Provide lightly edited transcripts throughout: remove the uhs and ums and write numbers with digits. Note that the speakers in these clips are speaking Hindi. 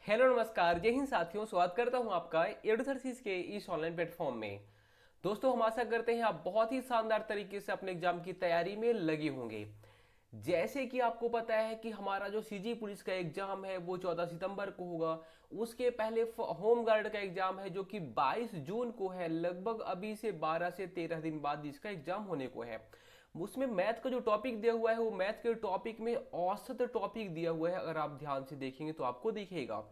हेलो नमस्कार जय हिंद साथियों, स्वागत करता हूं आपका एडुथर्सिस के इस ऑनलाइन प्लेटफॉर्म में। दोस्तों, हम आशा करते हैं आप बहुत ही शानदार तरीके से अपने एग्जाम की तैयारी में लगे होंगे। जैसे कि आपको पता है कि हमारा जो सीजी पुलिस का एग्जाम है वो 14 सितंबर को होगा। उसके पहले होम गार्ड का एग्जाम है जो कि 22 जून को है। लगभग अभी से 12 से 13 दिन बाद इसका एग्जाम होने को है। उसमें मैथ का जो टॉपिक दिया हुआ है वो मैथ के टॉपिक में औसत टॉपिक दिया हुआ है। अगर आप ध्यान से देखेंगे तो आपको दिखेगा।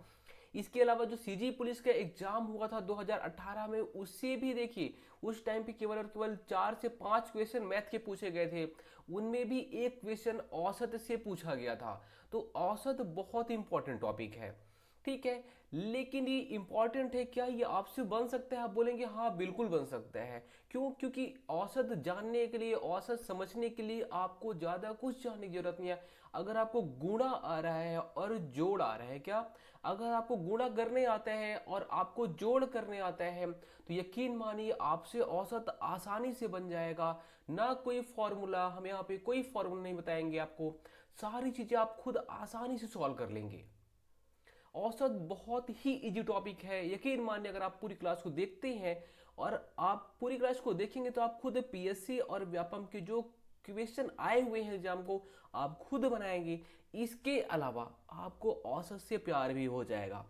इसके अलावा जो सीजी पुलिस का एग्जाम हुआ था 2018 में, उससे भी देखिए उस टाइम पे केवल और केवल 4 से 5 क्वेश्चन मैथ के पूछे गए थे। उनमें भी एक क्वेश्चन औसत से पूछा गया था। तो औसत बहुत इंपॉर्टेंट टॉपिक है, ठीक है। लेकिन ये इंपॉर्टेंट है क्या, ये आपसे बन सकता है? आप बोलेंगे हाँ बिल्कुल बन सकता है। क्यों? क्योंकि औसत जानने के लिए, औसत समझने के लिए आपको ज़्यादा कुछ जानने की जरूरत नहीं है। अगर आपको गुणा आ रहा है और जोड़ आ रहा है, क्या अगर आपको गुणा करने आता है और आपको जोड़ करने आता है तो यकीन मानिए आपसे औसत आसानी से बन जाएगा। ना कोई फॉर्मूला, हम यहाँ पे कोई फॉर्मूला नहीं बताएंगे आपको। सारी चीज़ें आप खुद आसानी से सॉल्व कर लेंगे। औसत बहुत ही इजी टॉपिक है, यकीन मानिए। अगर आप पूरी क्लास को देखते हैं और आप पूरी क्लास को देखेंगे तो आप खुद पीएससी और व्यापम के जो क्वेश्चन आए हुए हैं एग्जाम को आप खुद बनाएंगे। इसके अलावा आपको औसत से प्यार भी हो जाएगा।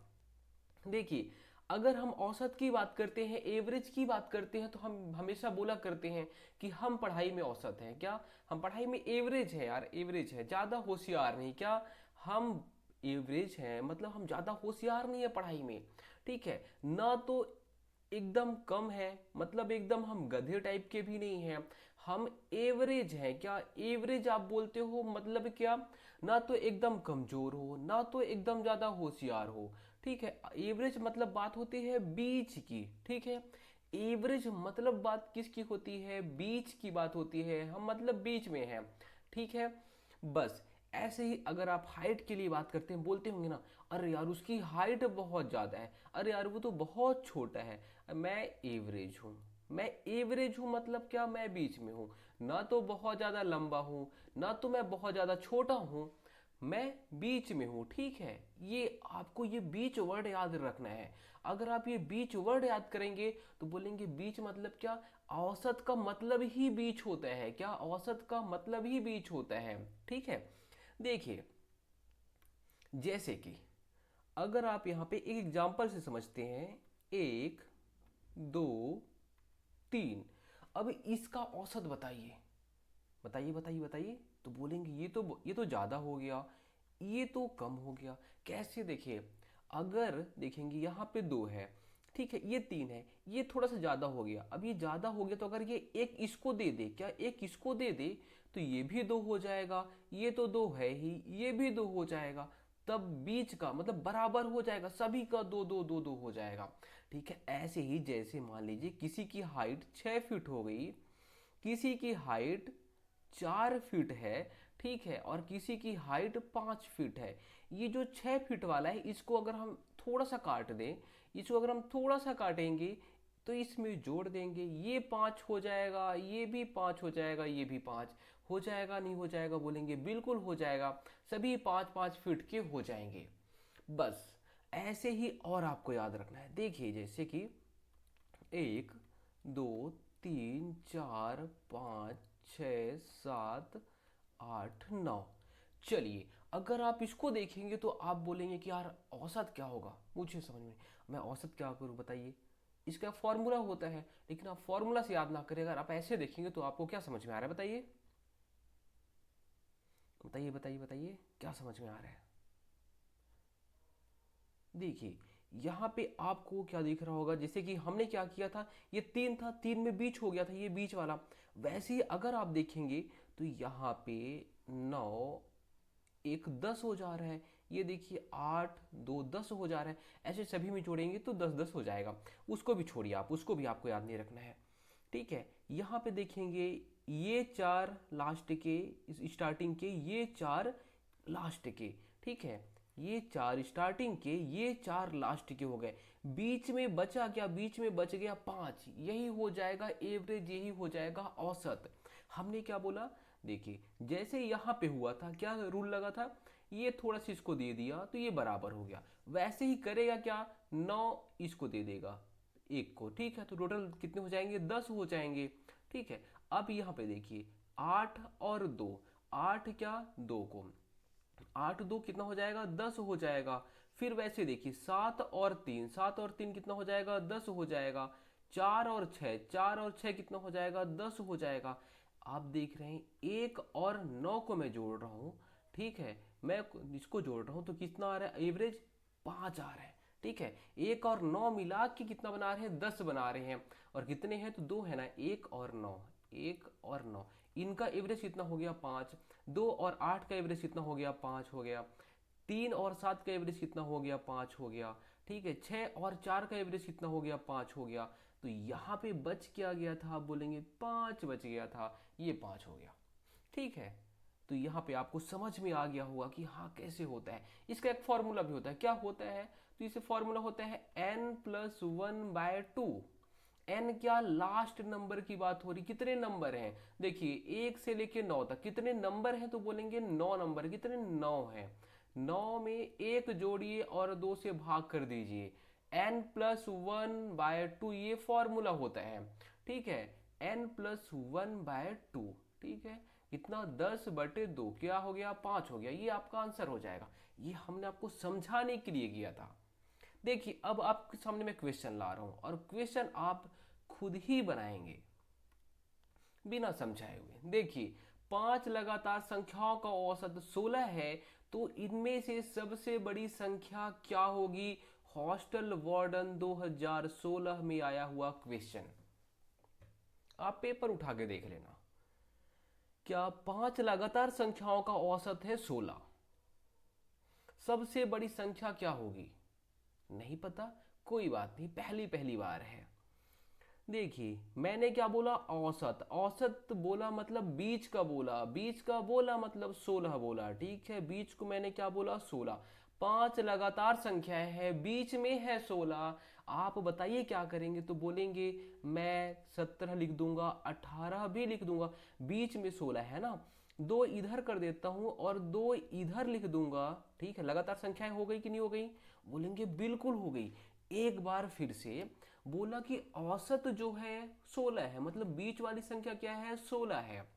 देखिए, अगर हम औसत की बात करते हैं, एवरेज की बात करते हैं, तो हम हमेशा बोला करते हैं कि हम पढ़ाई में औसत हैं। क्या हम पढ़ाई में एवरेज है? यार एवरेज है, ज़्यादा होशियार नहीं। क्या हम एवरेज हैं मतलब हम ज़्यादा होशियार नहीं है पढ़ाई में, ठीक है ना। तो एकदम कम है मतलब एकदम हम गधे टाइप के भी नहीं हैं। हम एवरेज हैं। क्या एवरेज आप बोलते हो मतलब क्या? ना तो एकदम कमजोर हो, ना तो एकदम ज्यादा होशियार हो, ठीक है। एवरेज मतलब बात होती है बीच की, ठीक है। एवरेज मतलब बात किसकी होती है? बीच की बात होती है। हम मतलब बीच में हैं, ठीक है। बस ऐसे ही अगर आप हाइट के लिए बात करते हैं, बोलते होंगे ना, अरे यार उसकी हाइट बहुत ज़्यादा है, अरे यार वो तो बहुत छोटा है। मैं एवरेज हूँ। मैं एवरेज हूँ मतलब क्या? मैं बीच में हूँ। ना तो बहुत ज़्यादा लंबा हूँ, ना तो मैं बहुत ज़्यादा छोटा हूँ। मैं बीच में हूँ, ठीक है। ये आपको ये बीच वर्ड याद रखना है। अगर आप ये बीच वर्ड याद करेंगे तो बोलेंगे बीच मतलब क्या? औसत का मतलब ही बीच होता है। क्या औसत का मतलब ही बीच होता है, ठीक है। देखिए, जैसे कि अगर आप यहाँ पे एक एग्जाम्पल से समझते हैं, 1 2 3, अब इसका औसत बताइए। बताइए बताइए बताइए। तो बोलेंगे ये तो ज़्यादा हो गया, ये तो कम हो गया। कैसे? देखिए, अगर देखेंगे यहाँ पे 2 है, ठीक है, ये 3 है, ये थोड़ा सा ज़्यादा हो गया। अब ये ज़्यादा हो गया तो अगर ये एक इसको दे दे, क्या एक इसको दे दे तो ये भी 2 हो जाएगा। ये तो 2 है ही, ये भी 2 हो जाएगा। तब बीच का मतलब बराबर हो जाएगा, सभी का 2 2 2 2 हो जाएगा, ठीक है। ऐसे ही जैसे मान लीजिए किसी की हाइट 6 फीट हो गई, किसी की हाइट 4 फीट है, ठीक है, और किसी की हाइट 5 फीट है। ये जो 6 फीट वाला है इसको अगर हम थोड़ा सा काट दें, इसको अगर हम थोड़ा सा काटेंगे तो इसमें जोड़ देंगे, ये 5 हो जाएगा, ये भी 5 हो जाएगा, ये भी 5 हो जाएगा। नहीं हो जाएगा? बोलेंगे बिल्कुल हो जाएगा। सभी 5 5 फीट के हो जाएंगे। बस ऐसे ही और आपको याद रखना है। देखिए, जैसे कि 1 2 3 4 5 6 7 8 9। चलिए, अगर आप इसको देखेंगे तो आप बोलेंगे कि यार औसत क्या होगा, मुझे समझ में नहीं, मैं औसत क्या करूं बताइए। इसका फॉर्मूला होता है, लेकिन आप फॉर्मूला से याद ना करें, अगर आप ऐसे देखेंगे तो आपको क्या समझ में आ रहा है? बताइए बताइए बताइए बताइए, क्या समझ में आ रहा है? देखिए, यहाँ पे आपको क्या दिख रहा होगा, जैसे कि हमने क्या किया था, ये 3 था, 3 में बीच हो गया था, ये बीच वाला। वैसे ही अगर आप देखेंगे तो यहाँ पे 9 1 10 हो जा रहा है। ये देखिए 8 2 10 हो जा रहा है। ऐसे सभी में जोड़ेंगे तो 10 10 हो जाएगा। उसको भी छोड़िए आप, उसको भी आपको याद नहीं रखना है, ठीक है। यहाँ पे देखेंगे ये 4 लास्ट के, इस स्टार्टिंग के, ये 4 लास्ट के, ठीक है। ये 4 स्टार्टिंग के, ये 4 लास्ट के हो गए। बीच में बचा क्या? बीच में बच गया 5। यही हो जाएगा एवरेज, यही हो जाएगा औसत। हमने क्या बोला? देखिए, जैसे यहाँ पे हुआ था, क्या रूल लगा था? ये थोड़ा सा इसको दे दिया तो ये बराबर हो गया। वैसे ही करेगा क्या, 9 इसको दे देगा एक को, ठीक है, तो टोटल कितने हो जाएंगे, 10 हो जाएंगे। ठीक है, अब यहाँ पे देखिए 8 और 2, 8 क्या 2 को, 8 2 कितना हो जाएगा, 10 हो जाएगा। फिर वैसे देखिए 7 और 3, 7 और 3 कितना हो जाएगा, 10 हो जाएगा। 4 और 6, 4 और 6 कितना हो जाएगा, 10 हो जाएगा। आप देख रहे हैं 1 और 9 को मैं जोड़ रहा हूँ, ठीक है, मैं इसको जोड़ रहा हूँ तो कितना आ रहा है, एवरेज 5 आ रहा है। ठीक है, 1 और 9 मिला के कितना बना रहे हैं, 10 बना रहे हैं। और कितने हैं तो 2 है ना, 1 और 9, 1 और 9, इनका एवरेज कितना हो गया, 5। 2 और 8 का एवरेज कितना हो गया, 5 हो गया। 3 और 7 का एवरेज कितना हो गया, 5 हो गया। ठीक है, 6 और 4 का एवरेज कितना हो गया, 5 हो गया। तो यहाँ पे बच क्या गया था, आप बोलेंगे 5 बच गया था, ये 5 हो गया। ठीक है, तो यहाँ पे आपको समझ में आ गया होगा कि हाँ कैसे होता है। इसका एक फॉर्मूला भी होता है, क्या होता है, तो इसे फॉर्मूला होता है n+1/2। एन क्या, लास्ट नंबर की बात हो रही, कितने नंबर हैं, देखिए 1 से लेके 9 तक कितने नंबर हैं, तो बोलेंगे 9 नंबर, कितने 9 हैं। 9 में एक जोड़िए और 2 से भाग कर दीजिए, n+1/2 ये फॉर्मूला होता है। ठीक है, n+1/2, ठीक है, कितना 10/2 क्या हो गया, 5 हो गया, ये आपका आंसर हो जाएगा। ये हमने आपको समझाने के लिए किया था। देखिए अब आपके सामने मैं क्वेश्चन ला रहा हूं और क्वेश्चन आप खुद ही बनाएंगे बिना समझाए हुए। देखिए 5 लगातार संख्याओं का औसत 16 है, तो इनमें से सबसे बड़ी संख्या क्या होगी, हॉस्टल वार्डन 2016 में आया हुआ क्वेश्चन, आप पेपर उठा के देख लेना। क्या 5 लगातार संख्याओं का औसत है 16, सबसे बड़ी संख्या क्या होगी, नहीं पता, कोई बात नहीं, पहली पहली बार है। देखिए मैंने क्या बोला, औसत, औसत बोला मतलब बीच का बोला, बीच का बोला मतलब 16 बोला। ठीक है, बीच को मैंने क्या बोला, 16। 5 लगातार संख्याएं हैं, बीच में है 16। आप बताइए क्या करेंगे, तो बोलेंगे मैं 17 लिख दूंगा, 18 भी लिख दूंगा, बीच में 16 है ना, 2 इधर कर देता हूं और 2 इधर लिख दूंगा। ठीक है, लगातार संख्याएं हो गई कि नहीं हो गई, बोलेंगे बिल्कुल हो गई। एक बार फिर से बोला कि औसत जो है 16 है, मतलब बीच वाली संख्या क्या है, 16 है।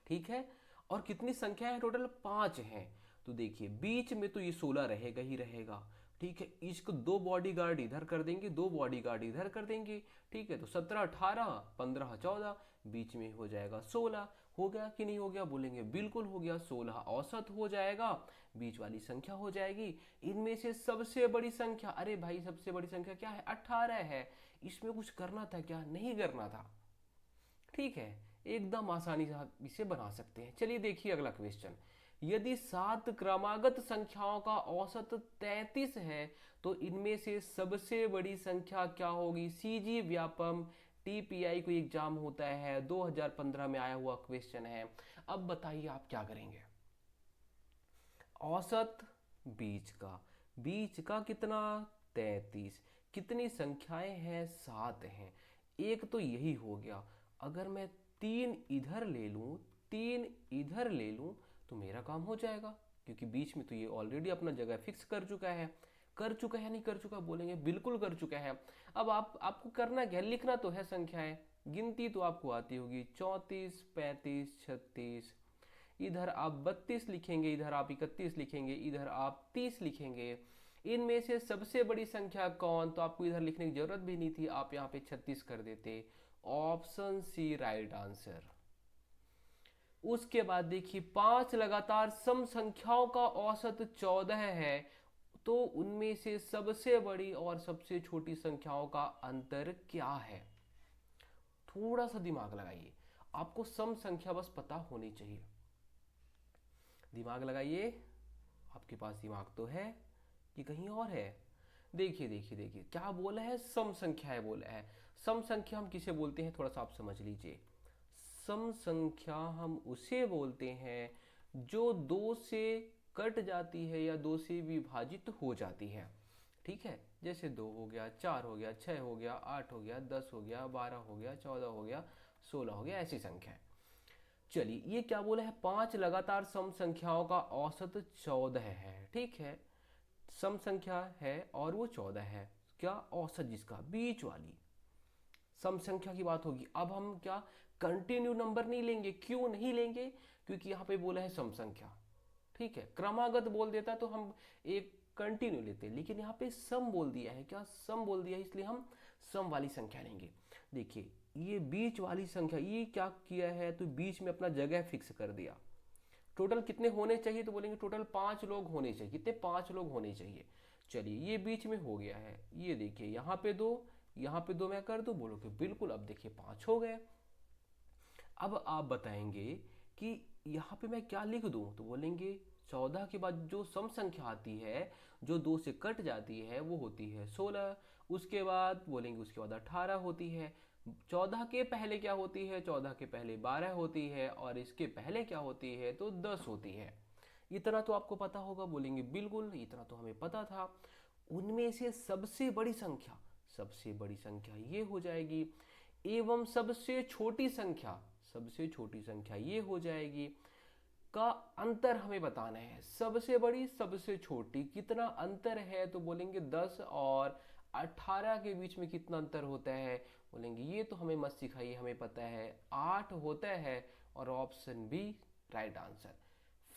ठीक है, और कितनी संख्या है टोटल, 5 है। तो देखिए बीच में तो ये 16 रहेगा ही रहेगा। ठीक है, इसको 2 बॉडीगार्ड इधर कर देंगे, 2 बॉडीगार्ड इधर कर देंगे। ठीक है, तो 17 18 15 14, बीच में हो जाएगा 16। हो गया कि नहीं हो गया, बोलेंगे बिल्कुल हो गया, 16 औसत हो जाएगा, बीच वाली संख्या हो जाएगी। इनमें से सबसे बड़ी संख्या, अरे भाई सबसे बड़ी संख्या क्या है, 18 है। इसमें कुछ करना था क्या, नहीं करना था। ठीक है, एकदम आसानी से आप इसे बना सकते हैं। चलिए देखिए अगला क्वेश्चन, यदि 7 क्रमागत संख्याओं का औसत 33 है, तो इनमें से सबसे बड़ी संख्या क्या होगी। सीजी व्यापम टीपीआई को एग्जाम होता है, 2015 में आया हुआ क्वेश्चन है। अब बताइए आप क्या करेंगे, औसत बीच का, बीच का कितना 33, कितनी संख्याएं हैं 7 हैं, एक तो यही हो गया। अगर मैं 3 इधर ले लूं, 3 इधर ले लूं तो मेरा काम हो जाएगा, क्योंकि बीच में तो ये ऑलरेडी अपना जगह फिक्स कर चुका है। कर चुका है नहीं कर चुका, बोलेंगे बिल्कुल कर चुका है। अब आपको करना क्या है, लिखना तो है संख्याएं, गिनती तो आपको आती होगी, 34 35 36, इधर आप 32 लिखेंगे, इधर आप 31 लिखेंगे, इधर आप 30 लिखेंगे। इनमें से सबसे बड़ी संख्या कौन, तो आपको इधर लिखने की जरूरत भी नहीं थी, आप यहाँ पे 36 कर देते। Option C right answer. उसके बाद देखिए 5 लगातार सम संख्याओं का औसत 14 है, तो उनमें से सबसे बड़ी और सबसे छोटी संख्याओं का अंतर क्या है। थोड़ा सा दिमाग लगाइए, आपको सम संख्या बस पता होनी चाहिए। दिमाग लगाइए, आपके पास दिमाग तो है कि कहीं और है। देखिए देखिए देखिए क्या बोला है, सम संख्याएं बोला है। सम संख्या हम किसे बोलते हैं, थोड़ा सा आप समझ लीजिए। सम संख्या हम उसे बोलते हैं जो 2 से कट जाती है या 2 से विभाजित हो जाती है। ठीक है, जैसे 2 हो गया, 4 हो गया, 6 हो गया, 8 हो गया, 10 हो गया, 12 हो गया, 14 हो गया, 16 हो गया, ऐसी संख्या है। चलिए ये क्या बोला है, 5 लगातार सम संख्याओं का औसत 14 है, ठीक है। सम संख्या है और वो 14 है, क्या औसत जिसका बीच वाली सम संख्या की बात होगी। अब हम क्या कंटिन्यू नंबर नहीं लेंगे, क्यों नहीं लेंगे, क्योंकि यहाँ पे बोला है सम संख्या, ठीक है। क्रमागत बोल देता तो हम एक कंटिन्यू लेते, लेकिन यहाँ पे सम बोल दिया है, क्या सम बोल दिया है, इसलिए हम सम वाली संख्या लेंगे। देखिए ये बीच वाली संख्या, ये क्या किया है, तो बीच में अपना जगह फिक्स कर दिया। टोटल कितने होने चाहिए, तो बोलेंगे टोटल 5 लोग होने चाहिए। कितने, 5 लोग होने चाहिए। चलिए ये बीच में हो गया है, ये देखिए यहाँ पे 2, यहाँ पे 2 मैं कर दूं, बोलोगे बिल्कुल। अब देखिए 5 हो गए। अब आप बताएंगे कि यहाँ पे मैं क्या लिख दूं, तो बोलेंगे 14 के बाद जो सम संख्या आती है, जो 2 से कट जाती है, वो होती है 16। उसके बाद बोलेंगे उसके बाद 18 होती है। 14 के पहले क्या होती है, 14 के पहले 12 होती है, और इसके पहले क्या होती है, तो 10 होती है। इतना तो आपको पता होगा, बोलेंगे बिल्कुल इतना तो हमें पता था। उनमें से सबसे बड़ी संख्या, सबसे बड़ी संख्या ये हो जाएगी, एवं सबसे छोटी संख्या, सबसे छोटी संख्या ये हो जाएगी। का अंतर हमें बताना है, सबसे बड़ी सबसे छोटी कितना अंतर है, तो बोलेंगे 10 और 18 के बीच में कितना अंतर होता है, बोलेंगे ये तो हमें मत सिखाइए, हमें पता है 8 होता है। और option B right answer.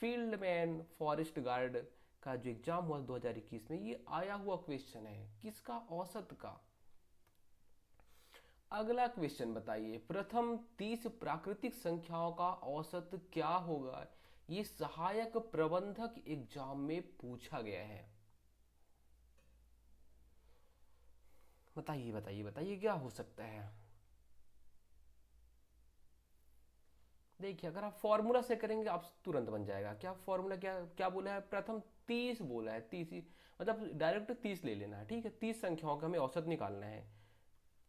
Field man forest guard का जो एग्जाम हुआ 2021 में, ये आया हुआ क्वेश्चन है, किसका, औसत का। अगला क्वेश्चन बताइए, प्रथम 30 प्राकृतिक संख्याओं का औसत क्या होगा। ये सहायक प्रबंधक एग्जाम में पूछा गया है। बताइए बताइए बताइए क्या हो सकता है। देखिए अगर आप फॉर्मूला से करेंगे आप तुरंत बन जाएगा। क्या फॉर्मूला, क्या क्या बोला है, प्रथम 30 बोला है, 30 ही मतलब डायरेक्ट 30 ले लेना है, ठीक है। 30 संख्याओं का हमें औसत निकालना है।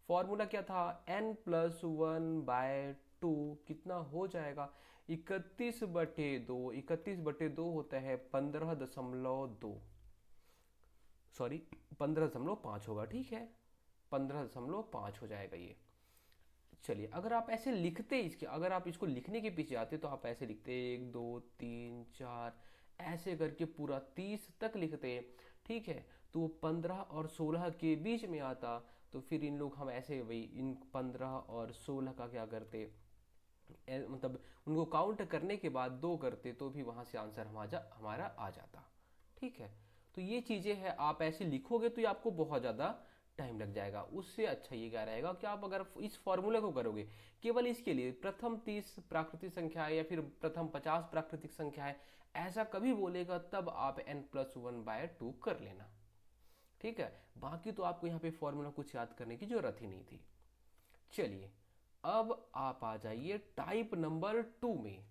फॉर्मूला क्या था, n+1/2 कितना हो जाएगा, 31/2। 31/2 होता है 15.2, सॉरी 15.5 होगा, ठीक है। 15.5 हो जाएगा ये। चलिए अगर आप ऐसे लिखते, इसके अगर आप इसको लिखने के पीछे आते तो आप ऐसे लिखते 1 2 3 4, ऐसे करके पूरा 30 तक लिखते, ठीक है। तो वो 15 और 16 के बीच में आता, तो फिर इन लोग हम ऐसे वही इन 15 और 16 का क्या करते, मतलब उनको काउंट करने के बाद 2 करते, तो भी वहाँ से आंसर हमारा आ जाता, ठीक है। तो ये चीज़ें हैं, आप ऐसे लिखोगे तो ये आपको बहुत ज़्यादा टाइम लग जाएगा। उससे अच्छा ये क्या रहेगा कि आप अगर इस फॉर्मूले को करोगे केवल इसके लिए, प्रथम 30 प्राकृतिक संख्या है या फिर प्रथम 50 प्राकृतिक संख्या है, ऐसा कभी बोलेगा तब आप n+1/2 कर लेना, ठीक है। बाकी तो आपको यहाँ पे फॉर्मूला कुछ याद करने की जरूरत ही नहीं थी। चलिए अब आप आ जाइए टाइप नंबर 2 में।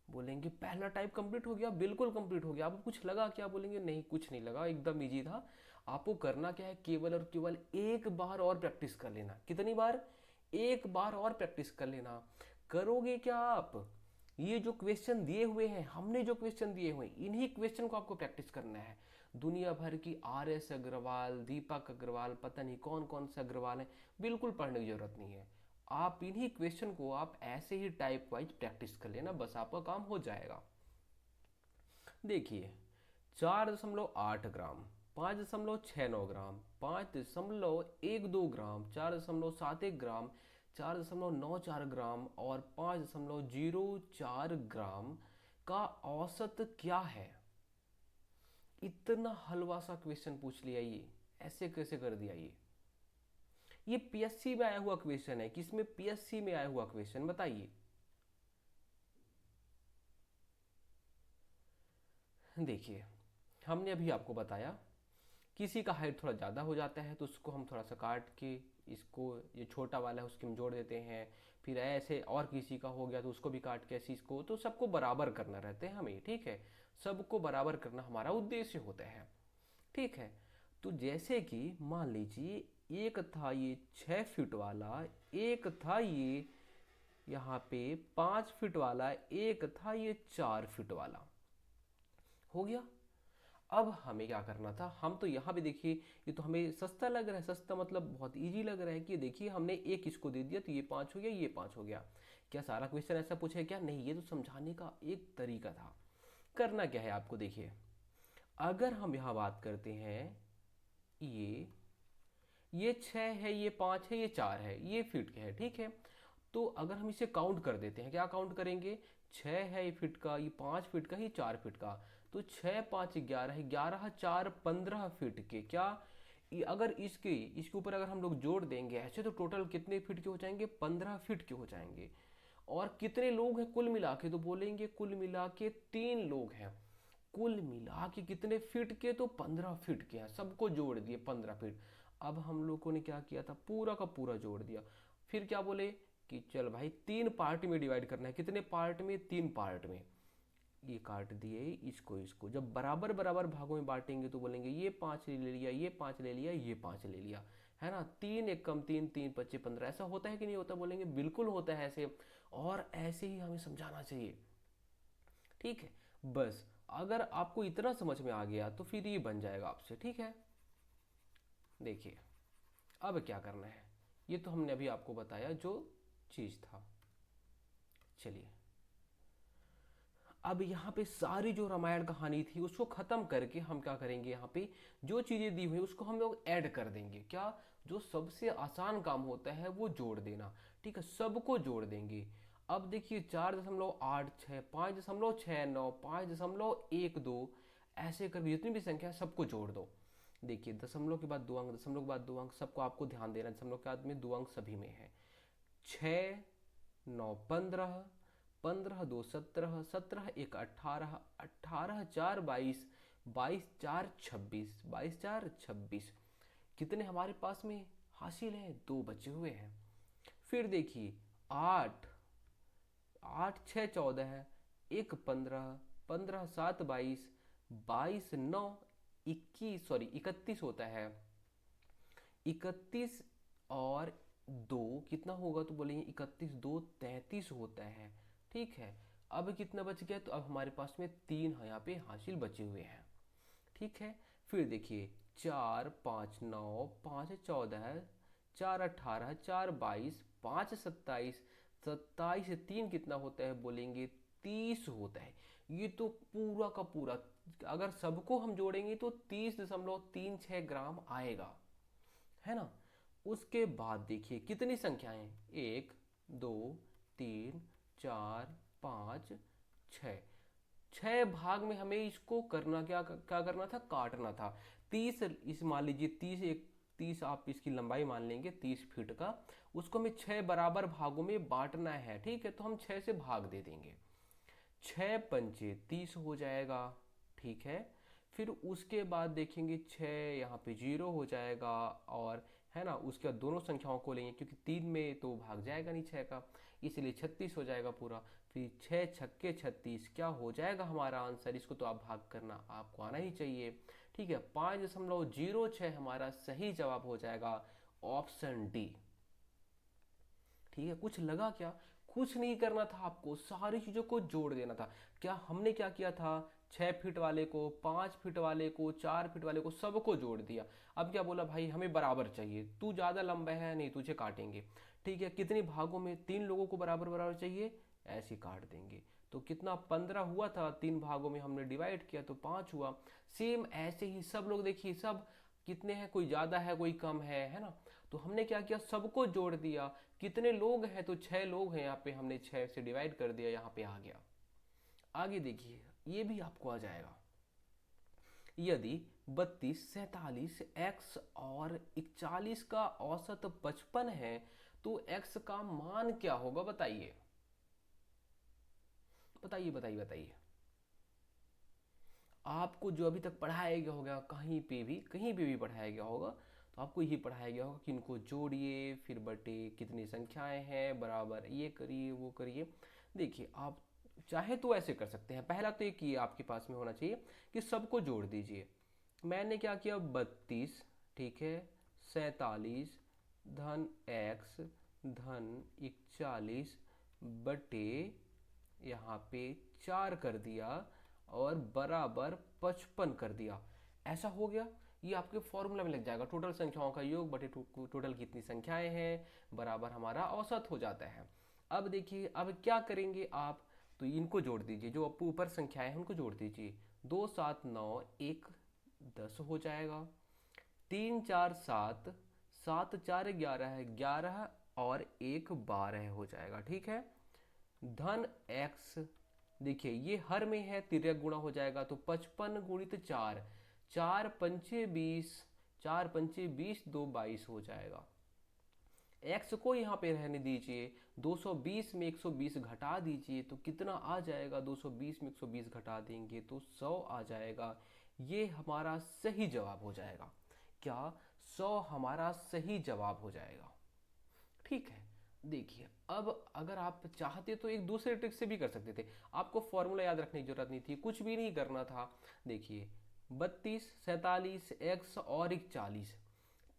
बोलेंगे पहला टाइप कंप्लीट हो गया, बिल्कुल कंप्लीट हो गया। आपको कुछ लगा क्या, बोलेंगे नहीं कुछ नहीं लगा, एकदम इजी था। आपको करना क्या है, केवल और केवल एक बार और प्रैक्टिस कर लेना। कितनी बार, एक बार और प्रैक्टिस कर लेना। करोगे क्या आप, ये जो क्वेश्चन दिए हुए हैं, हमने जो क्वेश्चन दिए हुए हैं, इन्हीं क्वेश्चन को आपको प्रैक्टिस करना है। दुनिया भर की RS अग्रवाल, दीपक अग्रवाल, पता नहीं कौन कौन से अग्रवाल हैं, बिल्कुल पढ़ने की जरूरत नहीं है। आप इन्हीं क्वेश्चन को आप ऐसे ही टाइप वाइज प्रैक्टिस कर लेना, बस आपका काम हो जाएगा। देखिए 4.8 ग्राम, 5.69 ग्राम, 5.12 ग्राम, 4.71 ग्राम, 4.94 ग्राम और 5.04 ग्राम का औसत क्या है। इतना हलवा सा क्वेश्चन पूछ लिया, ये ऐसे कैसे कर दिया। ये PSC में आया हुआ क्वेश्चन है, किसमें, PSC में आया हुआ क्वेश्चन, बताइए। देखिए हमने अभी आपको बताया, किसी का हाइट थोड़ा ज़्यादा हो जाता है तो उसको हम थोड़ा सा काट के, इसको ये छोटा वाला है उसके हम जोड़ देते हैं। फिर ऐसे और किसी का हो गया तो उसको भी काट के ऐसे इसको, तो सबको बराबर करना रहता है हमें, ठीक है। सबको बराबर करना हमारा उद्देश्य होता है, ठीक है। तो जैसे कि मान लीजिए एक था ये 6 फीट वाला, एक था ये यहाँ पे 5 फीट वाला, एक था ये 4 फीट वाला, हो गया। अब हमें क्या करना था, हम तो यहाँ पे देखिए ये तो हमें सस्ता लग रहा है, सस्ता मतलब बहुत इजी लग रहा है कि देखिए हमने एक इसको दे दिया तो ये 5 हो गया, ये 5 हो गया। क्या सारा क्वेश्चन ऐसा पूछे क्या? नहीं, ये तो समझाने का एक तरीका था। करना क्या है आपको, देखिए अगर हम यहाँ बात करते हैं, ये 6 है, ये 5 है, ये 4 है, ये फीट के है, ठीक है। तो अगर हम इसे काउंट कर देते हैं, क्या काउंट करेंगे? 6 है ये फीट का, ये 5 फीट का, ये 4 फीट का। तो 6 5 11 है, 11 4 15 फीट के। क्या अगर इसके ऊपर अगर हम लोग जोड़ देंगे ऐसे, तो टोटल कितने फीट के हो जाएंगे? 15 फीट के हो जाएंगे। और कितने लोग हैं कुल मिला के? तो बोलेंगे कुल मिला के 3 लोग हैं। कुल मिला के कितने फीट के? तो 15 फीट के हैं। सबको जोड़ दिए 15 फीट। अब हम लोगों ने क्या किया था, पूरा का पूरा जोड़ दिया। फिर क्या बोले कि चल भाई 3 पार्ट में डिवाइड करना है। कितने पार्ट में? 3 पार्ट में। ये काट दिए इसको, इसको जब बराबर बराबर भागों में बांटेंगे तो बोलेंगे ये 5 ले लिया, ये 5 ले लिया, ये 5 ले लिया, है ना। 3 एक कम 3, 3 25 15। ऐसा होता है कि नहीं होता? बोलेंगे बिल्कुल होता है ऐसे। और ऐसे ही हमें समझाना चाहिए, ठीक है। बस अगर आपको इतना समझ में आ गया तो फिर ये बन जाएगा आपसे, ठीक है। देखिए अब क्या करना है, ये तो हमने अभी आपको बताया जो चीज़ था। चलिए अब यहाँ पे सारी जो रामायण कहानी थी उसको ख़त्म करके हम क्या करेंगे, यहाँ पे जो चीज़ें दी हुई उसको हम लोग ऐड कर देंगे। क्या? जो सबसे आसान काम होता है वो जोड़ देना, ठीक है। सबको जोड़ देंगे। अब देखिए 4.86, 5.69, 5.12, ऐसे करके जितनी भी संख्या है सबको जोड़ दो। देखिए दशमलव के बाद 2 अंक, दशमलव के बाद 2 अंक, सबको आपको ध्यान देना, दशमलव के बाद में 2 अंक सभी में है। 6 9 15, 15 2 17, 17 1 18, 18 4 22, 22 4 26, 22 4 26। कितने हमारे पास में हासिल हैं? 2 बचे हुए हैं। फिर देखिए 8, 8 6 14 है, 1 15, 15 7 22, 22 9 21, सॉरी 31 होता है। 31 और 2 कितना होगा? तो बोलेंगे 31 2 33 होता है, ठीक है। अब कितना बच गया? तो अब हमारे पास में 3 यहाँ पे हासिल बचे हुए हैं, ठीक है। फिर देखिए 4 5 9, 5 14, 4 18, 4 22, 5 27, 27 3 कितना होता है? बोलेंगे 30 होता है। ये तो पूरा का पूरा, अगर सबको हम जोड़ेंगे तो 30.36 ग्राम आएगा, है ना। उसके बाद देखिए कितनी संख्याएं, 1 2 3 4 5 6। 6 भाग में हमें इसको करना, क्या क्या करना था? काटना था। 30, इस मान लीजिए 30 एक, 30 आप इसकी लंबाई मान लेंगे 30 फीट का। उसको हमें 6 बराबर भागों में बांटना है, ठीक है। तो हम 6 से भाग दे देंगे। 6 पंचे 30 हो जाएगा, ठीक है। फिर उसके बाद देखेंगे 6 यहाँ पे 0 हो जाएगा, और है ना उसके बाद दोनों संख्याओं को लेंगे क्योंकि 3 में तो भाग जाएगा नहीं 6 का, इसलिए 36 हो जाएगा पूरा। फिर 6 छक्के 36 क्या हो जाएगा हमारा आंसर? इसको तो आप भाग करना आपको आना ही चाहिए, ठीक है। 5.06 हमारा सही जवाब हो जाएगा, ऑप्शन डी, ठीक है। कुछ लगा क्या? कुछ नहीं करना था आपको, सारी चीज़ों को जोड़ देना था। क्या हमने क्या किया था? 6 फीट वाले को, 5 फीट वाले को, 4 फीट वाले को, सबको जोड़ दिया। अब क्या बोला भाई हमें बराबर चाहिए, तू ज़्यादा लंबा है नहीं तुझे काटेंगे, ठीक है। कितने भागों में? 3 लोगों को बराबर बराबर चाहिए, ऐसे काट देंगे। तो कितना? 15 हुआ था, 3 भागों में हमने डिवाइड किया तो 5 हुआ। सेम ऐसे ही सब लोग देखिए, सब कितने हैं, कोई ज़्यादा है कोई कम है ना। तो हमने क्या किया? सबको जोड़ दिया। कितने लोग हैं? तो 6 लोग हैं, यहाँ पे हमने 6 से डिवाइड कर दिया, यहाँ पे आ गया। आगे देखिए ये भी आपको आ जाएगा। यदि 32 47 x और 41 का औसत 55 है तो x का मान क्या होगा? बताइए बताइए बताइए बताइए। आपको जो अभी तक पढ़ाया गया होगा, कहीं पे भी पढ़ाया गया होगा, तो आपको यही पढ़ाया गया होगा कि इनको जोड़िए, फिर बटे कितनी संख्याएं हैं, बराबर ये करिए वो करिए। देखिए आप चाहे तो ऐसे कर सकते हैं। पहला तो एक ये आपके पास में होना चाहिए कि सबको जोड़ दीजिए। मैंने क्या किया? 32, ठीक है, 47 धन x धन 41 बटे यहाँ पे 4 कर दिया, और बराबर 55 कर दिया। ऐसा हो गया। ये आपके फॉर्मूला में लग जाएगा, टोटल संख्याओं का योग बटे टोटल कितनी संख्याएं हैं, बराबर हमारा औसत हो जाता है। अब देखिए अब क्या करेंगे आप, तो इनको जोड़ दीजिए, जो ऊपर संख्याएं हैं उनको जोड़ दीजिए। 2 7 9 1 10 हो जाएगा। 3 4 7, 7 4 11 है, 11 और 1 12 हो जाएगा। ठीक है। धन एक्स, देखिए ये हर में है, तिर्यक गुणा हो जाएगा, तो 55 × 4, 4 5 20, 4 5 20, 2 22 हो जाएगा। एक्स को यहाँ पे रहने दीजिए, 220 में 120 घटा दीजिए तो कितना आ जाएगा, 220 में 120 घटा देंगे तो 100 आ जाएगा। ये हमारा सही जवाब हो जाएगा। क्या 100 हमारा सही जवाब हो जाएगा। ठीक है। देखिए अब अगर आप चाहते तो एक दूसरे ट्रिक से भी कर सकते थे, आपको फॉर्मूला याद रखने की जरूरत नहीं थी, कुछ भी नहीं करना था। देखिए 32 47 एक्स और 41,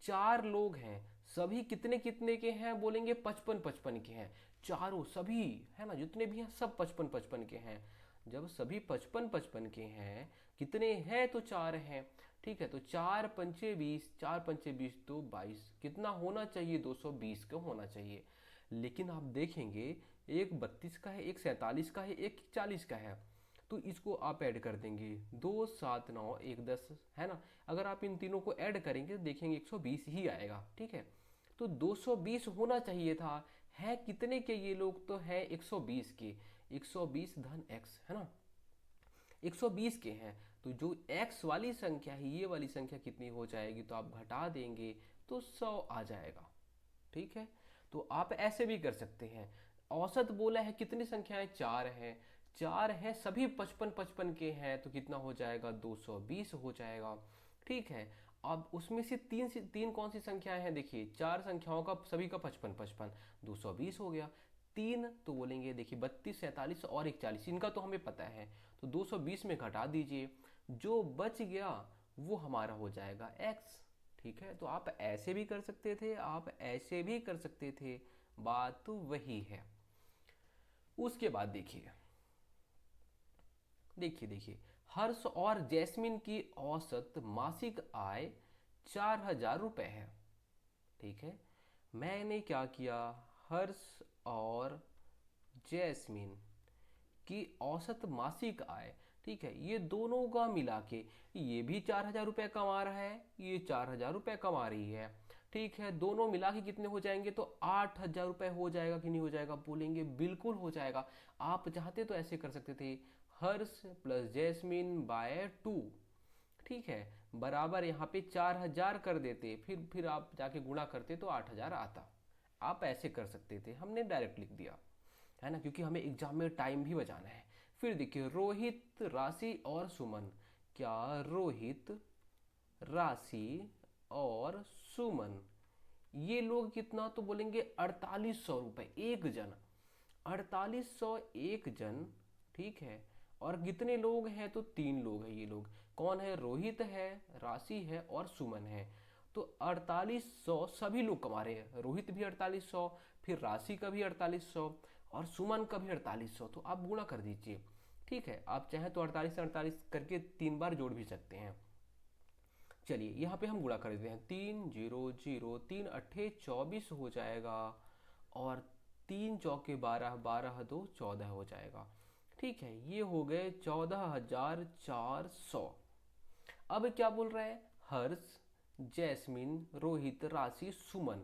4 लोग हैं, सभी कितने कितने के हैं, बोलेंगे 55 55 के हैं। चारों सभी है ना, जितने भी हैं सब 55 55 के हैं। जब सभी 55 55 के हैं, कितने हैं तो 4 हैं। ठीक है, तो 4 5 20, 4 5 20 तो 22, कितना होना चाहिए, 220 का होना चाहिए। लेकिन आप देखेंगे एक 32 का है, एक 47 का है, एक 40 का है, तो इसको आप ऐड कर देंगे, 2 7 9 1 10 है ना। अगर आप इन तीनों को ऐड करेंगे तो देखेंगे 120 ही आएगा। ठीक है, तो 220 होना चाहिए था। है कितने के ये लोग, तो है 120 के, 120 धन x है ना, 120 के हैं। तो जो x वाली संख्या है, ये वाली संख्या कितनी हो जाएगी, तो आप घटा देंगे तो 100 आ जाएगा। ठीक है, तो आप ऐसे भी कर सकते हैं। औसत बोला है, कितनी संख्याएं, 4 हैं, 4 हैं, सभी 55 55 के हैं, तो कितना हो जाएगा, 220 हो जाएगा। ठीक है, अब उसमें से तीन कौन सी संख्याएं हैं, देखिए 4 संख्याओं का सभी का 55 55, 220 हो गया। तीन तो बोलेंगे, देखिए 32 47 और 41, इनका तो हमें पता है, तो 220 में घटा दीजिए, जो बच गया वो हमारा हो जाएगा x। ठीक है, तो आप ऐसे भी कर सकते थे, आप ऐसे भी कर सकते थे, बात तो वही है। उसके बाद देखिए, देखिए हर्ष और जैस्मिन की औसत मासिक आय 4000 रुपये है। ठीक है, मैंने क्या किया, हर्ष और जैस्मिन की औसत मासिक आय, ठीक है, ये दोनों का मिला के, ये भी 4000 रुपये कमा रहा है, ये 4000 रुपये कमा रही है। ठीक है, दोनों मिला के कितने हो जाएंगे, तो 8000 रुपये हो जाएगा कि नहीं हो जाएगा, बोलेंगे बिल्कुल हो जाएगा। आप चाहते तो ऐसे कर सकते थे, हर्ष प्लस जैस्मिन बाय 2, ठीक है, बराबर यहाँ पे 4000 कर देते, फिर आप जाके गुणा करते तो 8000 आता। आप ऐसे कर सकते थे, हमने डायरेक्ट लिख दिया, है ना, क्योंकि हमें एग्जाम में टाइम भी बचाना है। फिर देखिए रोहित, राशि और सुमन, क्या रोहित, राशि और सुमन, ये लोग कितना, तो बोलेंगे 4800 रुपये एक जन, 4800 एक जन। ठीक है, और कितने लोग हैं, तो 3 लोग हैं। ये लोग कौन है, रोहित है, राशि है और सुमन है। तो 4800 सभी लोग कमा रहे हैं, रोहित भी 4800, फिर राशि का भी 4800 और सुमन का भी 4800, तो आप गुणा कर दीजिए। ठीक है, आप चाहें तो 48 से 48 करके 3 बार जोड़ भी सकते हैं। चलिए यहाँ पे हम गुणा कर देते हैं, 3 0 0, 3 8 24 हो जाएगा, और 3 चौके 12, 12 2 14 हो जाएगा। ठीक है, ये हो गए 14400। अब क्या बोल रहा है, हर्ष, जैस्मिन, रोहित, राशि, सुमन,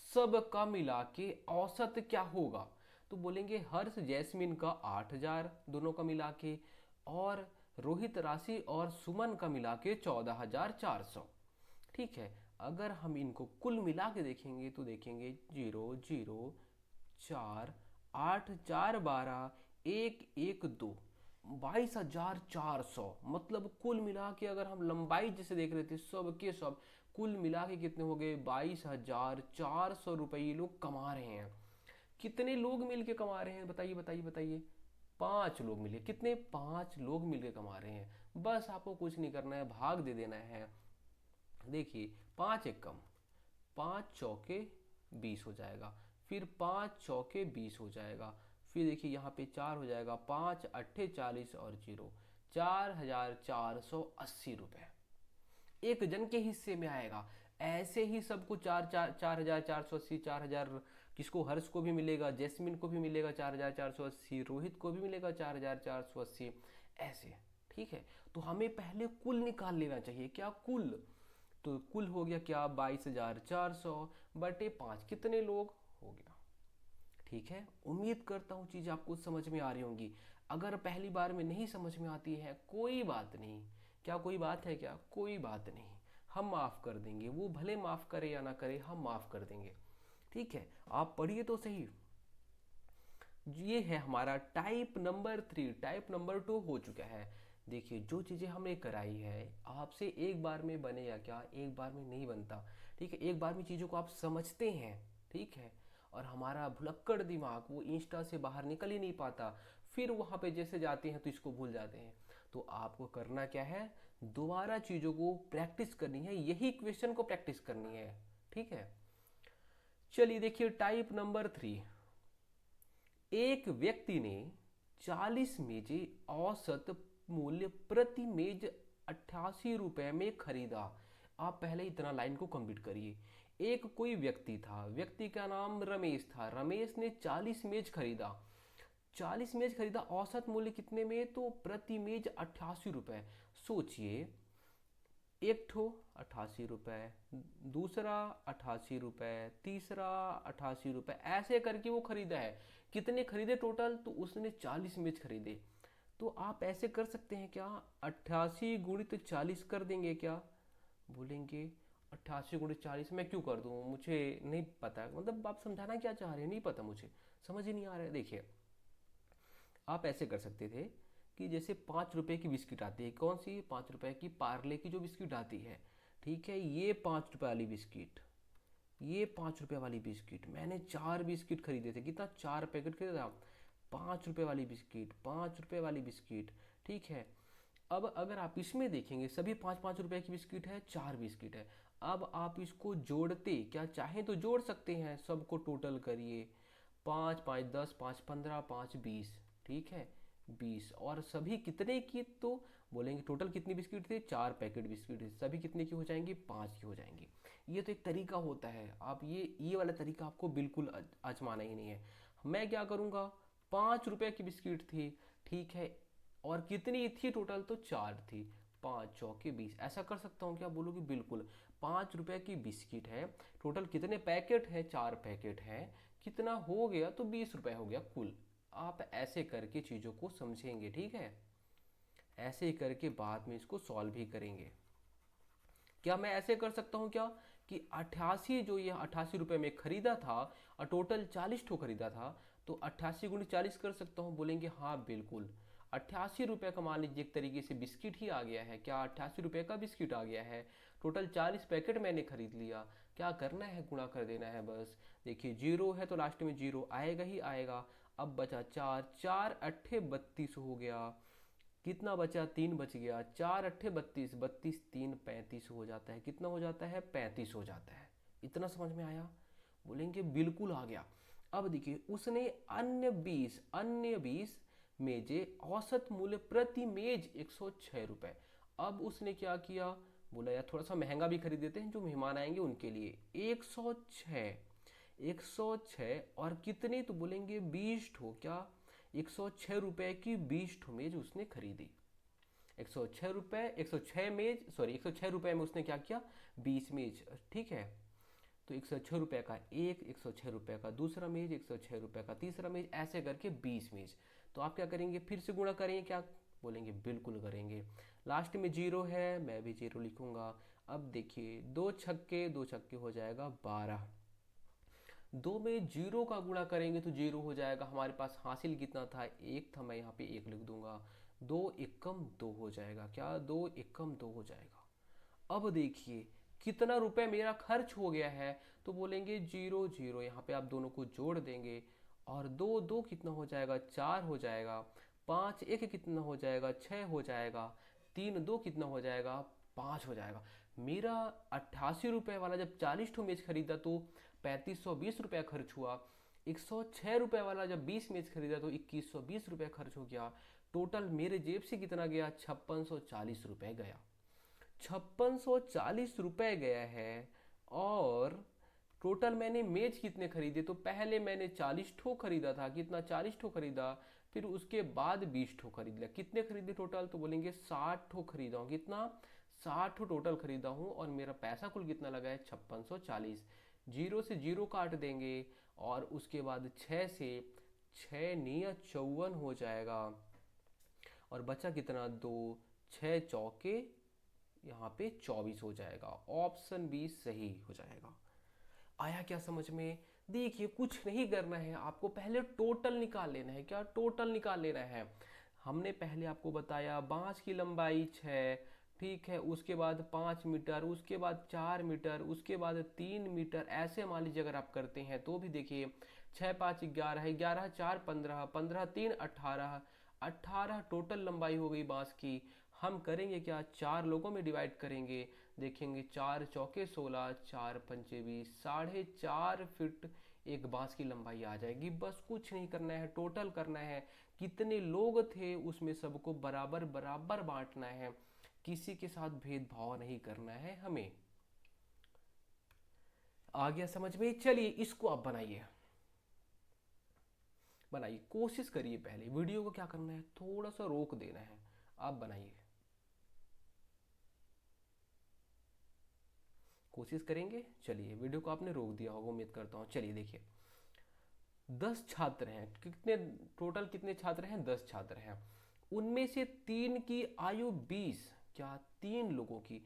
सब का मिला के औसत क्या होगा, तो बोलेंगे हर्ष जैस्मिन का 8000 दोनों का मिला के, और रोहित, राशि और सुमन का मिला के 14400। ठीक है, अगर हम इनको कुल मिला के देखेंगे तो देखेंगे 0 0 4 8 4 12 1 1 2, 22400, मतलब कुल मिला के अगर हम लंबाई जैसे देख रहे थे, सब के सब कुल मिला के कितने हो गए, 22400 रुपये ये लोग कमा रहे हैं। कितने लोग मिलके कमा रहे हैं, बताइए बताइए बताइए, 5 लोग मिले, कितने, 5 लोग मिलके कमा रहे हैं। बस आपको कुछ नहीं करना है, भाग दे देना है। देखिए 5 एकम, 5 चौके 20 हो जाएगा, फिर 5 चौके 20 हो जाएगा, फिर देखिए यहाँ पे 4 हो जाएगा, 5 8 40 और 0, 4480 रुपये एक जन के हिस्से में आएगा। ऐसे ही सबको 4 4 4480, 4000 किसको, हर्ष को भी मिलेगा, जैस्मिन को भी मिलेगा 4,480, रोहित को भी मिलेगा 4,480, ऐसे। ठीक है, तो हमें पहले कुल निकाल लेना चाहिए। क्या, कुल। तो कुल हो गया क्या, 22,400 बटे 5, कितने लोग हो गया। ठीक है, उम्मीद करता हूँ चीज़ आपको समझ में आ रही होंगी। अगर पहली बार में नहीं समझ में आती है कोई बात नहीं। क्या कोई बात है क्या, कोई बात नहीं, हम माफ़ कर देंगे, वो भले माफ़ करे या ना करे, हम माफ़ कर देंगे। ठीक है, आप पढ़िए तो सही। ये है हमारा टाइप नंबर 3। टाइप नंबर 2 हो चुका है। देखिए, जो चीज़ें हमने कराई है आपसे एक बार में बनेगा क्या, एक बार में नहीं बनता। ठीक है, एक बार में चीज़ों को आप समझते हैं। ठीक है, और हमारा भुलक्कड़ दिमाग वो इंस्टा से बाहर निकल ही नहीं पाता, फिर वहाँ पे जैसे जाते हैं तो इसको भूल जाते हैं। तो आपको करना क्या है, दोबारा चीज़ों को प्रैक्टिस करनी है, यही क्वेश्चन को प्रैक्टिस करनी है। ठीक है, चलिए देखिए टाइप नंबर 3। एक व्यक्ति ने 40 मेजें औसत मूल्य प्रति मेज 88 रुपए में खरीदा। आप पहले इतना लाइन को कंप्लीट करिए। एक कोई व्यक्ति था, व्यक्ति का नाम रमेश था, रमेश ने 40 मेज खरीदा। 40 मेज खरीदा, औसत मूल्य कितने में, तो प्रति मेज 88 रुपए। सोचिए, एक ठो 88 रुपए, दूसरा 88 रुपए, तीसरा 88 रुपए, ऐसे करके वो खरीदा है। कितने खरीदे टोटल, तो उसने 40 मेज खरीदे। तो आप ऐसे कर सकते हैं क्या, 88 गुणित 40 कर देंगे क्या, बोलेंगे 88 गुणित 40 मैं क्यों कर दूँ, मुझे नहीं पता, मतलब आप समझाना क्या चाह रहे हैं, नहीं पता मुझे, समझ ही नहीं आ रहा है। देखिए, आप ऐसे कर सकते थे कि जैसे 5 रुपए की बिस्किट आती है, कौन सी, 5 रुपए की पार्ले की जो बिस्किट आती है। ठीक है, ये 5 रुपए वाली बिस्किट, ये 5 रुपए वाली बिस्किट, मैंने 4 बिस्किट खरीदे थे, कितना, 4 पैकेट खरीदा। 5 रुपए वाली बिस्किट, 5 रुपए वाली बिस्किट। ठीक है, अब अगर आप इसमें देखेंगे सभी 5-5 रुपए की बिस्किट है, 4 बिस्किट है। अब आप इसको जोड़ते, क्या चाहें तो जोड़ सकते हैं, सबको टोटल करिए, 5 5 10 5 15 5 20। ठीक है, 20, और सभी कितने की, तो बोलेंगे टोटल कितनी बिस्किट थे, 4 पैकेट बिस्किट थे, सभी कितने की हो जाएंगी, 5 की हो जाएंगी। ये तो एक तरीका होता है, आप ये वाला तरीका आपको बिल्कुल आजमाना ही नहीं है। मैं क्या करूँगा, 5 रुपए की बिस्किट थी। ठीक है, और कितनी थी टोटल, तो 4 थी, 5 चौके 20, ऐसा कर सकता हूँ क्या, बोलोगे बिल्कुल। 5 रुपए की बिस्किट है, टोटल कितने पैकेट है, 4 पैकेट है, कितना हो गया, तो 20 रुपए हो गया कुल। आप ऐसे करके चीज़ों को समझेंगे। ठीक है, ऐसे ही करके बाद में इसको सॉल्व भी करेंगे। क्या मैं ऐसे कर सकता हूँ क्या, कि 88, जो ये 88 रुपए में खरीदा था और टोटल 40 ठो खरीदा था, तो 88 गुणित 40 कर सकता हूँ, बोलेंगे हाँ बिल्कुल। 88 रुपए का मान लीजिए एक तरीके से बिस्किट ही आ गया है, क्या 88 रुपए का बिस्किट आ गया है, टोटल 40 पैकेट मैंने खरीद लिया। क्या करना है, गुणा कर देना है बस। देखिए, जीरो है तो लास्ट में जीरो आएगा ही आएगा। अब बचा 4, 4 अट्ठे 32 हो गया, कितना बचा, 3 बच गया, 4 अट्ठे 32, 32 3 35 हो जाता है, कितना हो जाता है, 35 हो जाता है। इतना समझ में आया, बोलेंगे बिल्कुल आ गया। अब देखिए, उसने अन्य बीस मेजे औसत मूल्य प्रति मेज 106 रुपए। अब उसने क्या किया, बोला यार थोड़ा सा महंगा भी खरीद देते हैं, जो मेहमान आएंगे उनके लिए। 106 और कितने, तो बोलेंगे 20 ठो, क्या, 106 रुपए की 20 ठो मेज उसने खरीदी। 106 रुपए, 106 मेज, सॉरी 106 रुपए में उसने क्या किया, 20 मेज। ठीक है, तो 106 रुपए का एक, 106 रुपए का दूसरा मेज, 106 रुपए का तीसरा मेज, ऐसे करके 20 मेज। तो आप क्या करेंगे, फिर से गुणा करेंगे क्या, बोलेंगे बिल्कुल करेंगे। लास्ट में जीरो है, मैं भी जीरो लिखूंगा। अब देखिए, 2 छक्के 2 छक्के हो जाएगा 12। 2 में जीरो का गुणा करेंगे तो जीरो हो जाएगा, हमारे पास हासिल कितना था, एक था, मैं यहाँ पे एक लिख दूंगा। 2 एकम 2 हो जाएगा, क्या, 2 एकम 2 हो जाएगा। अब देखिए, कितना रुपए मेरा खर्च हो गया है, तो बोलेंगे जीरो जीरो, यहाँ पे आप दोनों को जोड़ देंगे, और दो दो कितना हो जाएगा, 4 हो जाएगा, 5 एक कितना हो जाएगा, 6 हो जाएगा, 3 2 कितना हो जाएगा, 5 हो जाएगा। मेरा 88 रुपए वाला जब 40 ठो मेज खरीदा तो 3520 रुपया खर्च हुआ। 106 रुपए वाला जब 20 मेज खरीदा तो 2120 रुपया खर्च हो गया। टोटल मेरे जेब से कितना गया, 5640 रुपये गया। 5640 रुपये गया है, और टोटल मैंने मेज कितने खरीदे, तो पहले मैंने 40 ठो खरीदा था, कितना 40 ठो खरीदा, फिर उसके बाद 20 ठो खरीद लिया। कितने खरीदे टोटल, तो बोलेंगे 60 ठो खरीदा हूँ। कितना, 60 ठो टोटल खरीदा हूँ, और मेरा पैसा कुल कितना लगा है, 5640। जीरो से जीरो काट देंगे, और उसके बाद 6 से 6 निया 54 हो जाएगा, और बचा कितना, दो, 6 चौके, यहाँ पे 24 हो जाएगा। ऑप्शन बी सही हो जाएगा। आया क्या समझ में। देखिए कुछ नहीं करना है, आपको पहले टोटल निकाल लेना है। क्या, टोटल निकाल लेना है। हमने पहले आपको बताया बांस की लंबाई 6, ठीक है, उसके बाद 5 मीटर, उसके बाद 4 मीटर, उसके बाद 3 मीटर, ऐसे मान लीजिए अगर आप करते हैं तो भी देखिए 6 5 11, 11 4 15, 15 3 18, 18 टोटल लंबाई हो गई बांस की। हम करेंगे क्या, 4 लोगों में डिवाइड करेंगे, देखेंगे 4 चौके 16, 4 पंचे 20, 4.5 फीट एक बांस की लंबाई आ जाएगी। बस कुछ नहीं करना है, टोटल करना है, कितने लोग थे उसमें सबको बराबर बराबर बांटना है, किसी के साथ भेदभाव नहीं करना है हमें। आ गया समझ में। चलिए इसको आप बनाइए, बनाइए, कोशिश करिए। पहले वीडियो को क्या करना है, थोड़ा सा रोक देना है, आप बनाइए, कोशिश करेंगे। चलिए वीडियो को आपने रोक दिया होगा, उम्मीद करता हूँ। चलिए देखिए, 10 छात्र हैं, कितने टोटल, कितने छात्र हैं, 10 छात्र हैं। उनमें से 3 की आयु 20, क्या, 3 लोगों की,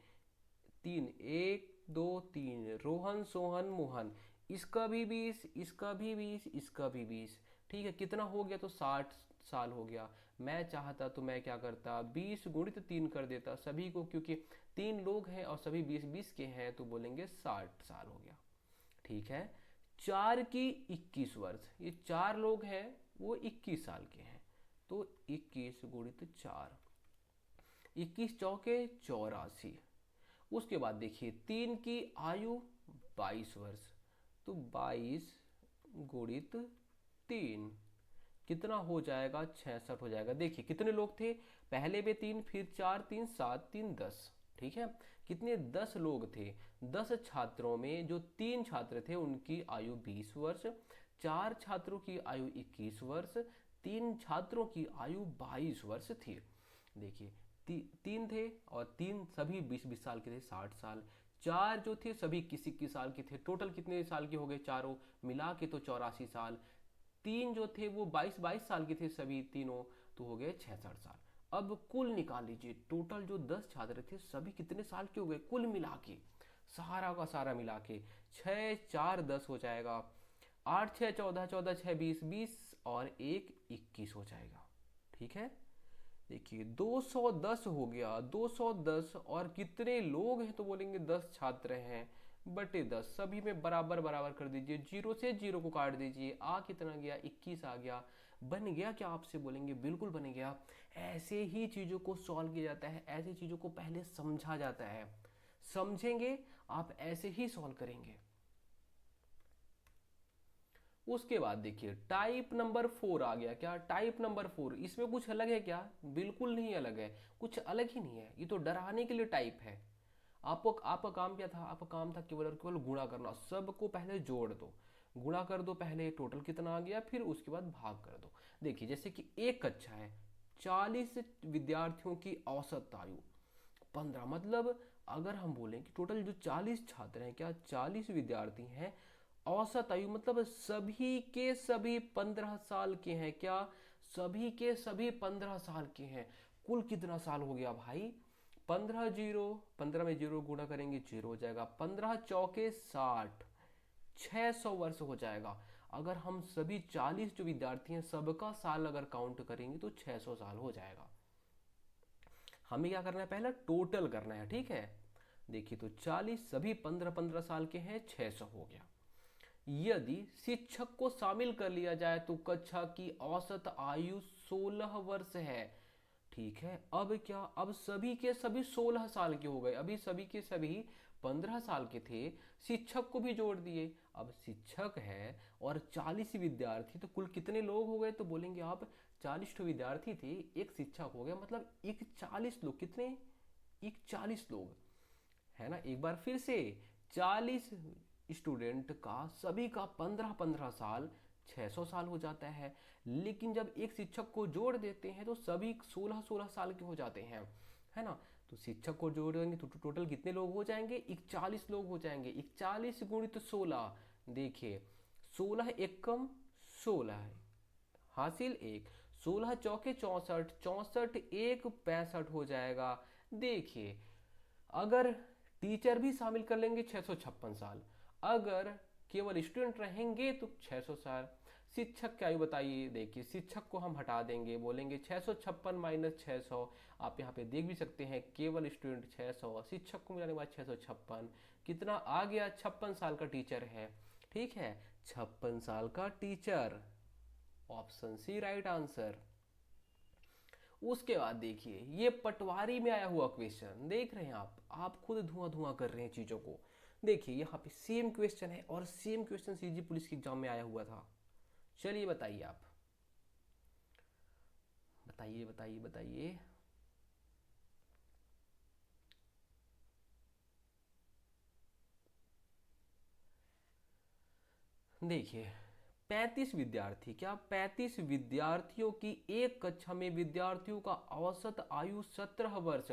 तीन, 1 2 3, रोहन सोहन मोहन, इसका भी 20, इसका भी 20, इसका भी 20, ठीक है, कितना हो गया, तो 60 साल हो गया। मैं चाहता तो मैं क्या करता, 20 गुणित 3 कर देता सभी को, क्योंकि 3 लोग हैं और सभी 20 20 के हैं, तो बोलेंगे 60 साल हो गया। ठीक है। 4 की 21 वर्ष, ये 4 लोग हैं, वो 21 साल के हैं, तो 21 गुणित 4, 21 चौके 84। उसके बाद देखिए 3 की आयु 22 वर्ष, तो 22 गुणित 3 कितना हो जाएगा, 66 हो जाएगा। देखिए कितने लोग थे, पहले में 3, फिर 4, 3 7, 3 10, ठीक है, कितने, 10 लोग थे। 10 छात्रों में जो 3 छात्र थे उनकी आयु 20 वर्ष, 4 छात्रों की आयु 21 वर्ष, 3 छात्रों की आयु 22 वर्ष थी। देखिए 3 थे, और 3 सभी 20 20 साल के थे, 60 साल। 4 जो थे सभी 21 21 साल के थे, टोटल कितने साल के हो गए, चारों मिला के तो 84 साल। 3 जो थे वो 22 22 साल के थे सभी तीनों, तो हो गए 66 साल। अब कुल निकाल लीजिए, टोटल जो 10 छात्र थे सभी कितने साल के हो गए, कुल मिला के, सारा का सारा मिला के, 6 4 10 हो जाएगा, 8 6 14, 14 6 20, 20 और 1 21 हो जाएगा। ठीक है। देखिए 210 हो गया, 210, और कितने लोग हैं, तो बोलेंगे 10 छात्र हैं, बटे 10, सभी में बराबर बराबर कर दीजिए, जीरो से जीरो को काट दीजिए, आ कितना गया, 21 आ गया। बन गया क्या, आपसे बोलेंगे, बिल्कुल बन गया। ऐसे ही चीज़ों को सॉल्व किया जाता है, ऐसी चीज़ों को पहले समझा जाता है, समझेंगे आप ऐसे ही सॉल्व करेंगे। उसके बाद देखिए टाइप नंबर 4 आ गया। क्या, टाइप नंबर 4, इसमें कुछ अलग है क्या, बिल्कुल नहीं अलग है, कुछ अलग ही नहीं है, ये तो डराने के लिए टाइप है। आपको, आपका काम क्या था, आपका काम था केवल और केवल गुणा करना, सबको पहले जोड़ दो, गुणा कर दो पहले, टोटल कितना आ गया, फिर उसके बाद भाग कर दो। देखिए जैसे कि एक कक्षा है, 40 विद्यार्थियों की औसत आयु 15, मतलब अगर हम बोलें कि टोटल जो 40 छात्र हैं, क्या 40 विद्यार्थी हैं, औसत आयु मतलब सभी के सभी 15 साल के हैं। क्या, सभी के सभी 15 साल के हैं। कुल कितना साल हो गया भाई, 15 जीरो, 15 में जीरो गुणा करेंगे जीरो हो जाएगा, 15 चौके 60, 600 वर्ष हो जाएगा। अगर हम सभी 40 जो विद्यार्थी हैं सबका साल अगर काउंट करेंगे तो 600 साल हो जाएगा। हमें क्या करना है, पहले टोटल करना है, ठीक है। देखिए तो 40 सभी 15 15 साल के हैं, 600 हो गया। यदि शिक्षक को शामिल कर लिया जाए तो कक्षा की औसत आयु 16 वर्ष है। ठीक है, अब क्या, अब सभी के सभी 16 साल के हो गए, अभी सभी के सभी 15 साल के थे, शिक्षक को भी जोड़ दिए। अब शिक्षक है और 40 विद्यार्थी, तो कुल कितने लोग हो गए, तो बोलेंगे आप 40 विद्यार्थी थे, एक शिक्षक हो गया, मतलब 41 लोग, कितने, 41 लोग, है ना। एक बार फिर से, 40 स्टूडेंट का सभी का 15-15 साल 600 साल हो जाता है। लेकिन जब एक शिक्षक को जोड़ देते हैं तो सभी 16-16 साल के हो जाते हैं, है ना। तो शिक्षक को जोड़ेंगे तो टोटल कितने लोग हो जाएंगे, 41 लोग हो जाएंगे। 41 गुणित 16, देखिए 16 एकम 16 है, हासिल एक, 16 चौके 64, 64 एक 65 हो जाएगा। देखिए अगर टीचर भी शामिल कर लेंगे 656 साल, अगर केवल स्टूडेंट रहेंगे तो 600 साल। शिक्षक की आयु बताइए, देखिए शिक्षक को हम हटा देंगे, बोलेंगे 656 माइनस 600। आप यहाँ पे देख भी सकते हैं, केवल स्टूडेंट 600, शिक्षक को मिलाने के बाद 656, कितना आ गया, 56 साल का टीचर है। ठीक है, 56 साल का teacher, option C right answer. उसके बाद देखिए ये पटवारी में आया हुआ क्वेश्चन, देख रहे हैं आप खुद धुआं धुआं कर रहे हैं चीज़ों को। देखिए यहाँ पे सेम क्वेश्चन है और सेम क्वेश्चन सीजी पुलिस के एग्जाम में आया हुआ था। चलिए बताइए आप, बताइए बताइए बताइए। देखिए 35 विद्यार्थी, क्या 35 विद्यार्थियों की एक कक्षा में विद्यार्थियों का औसत आयु 17 वर्ष,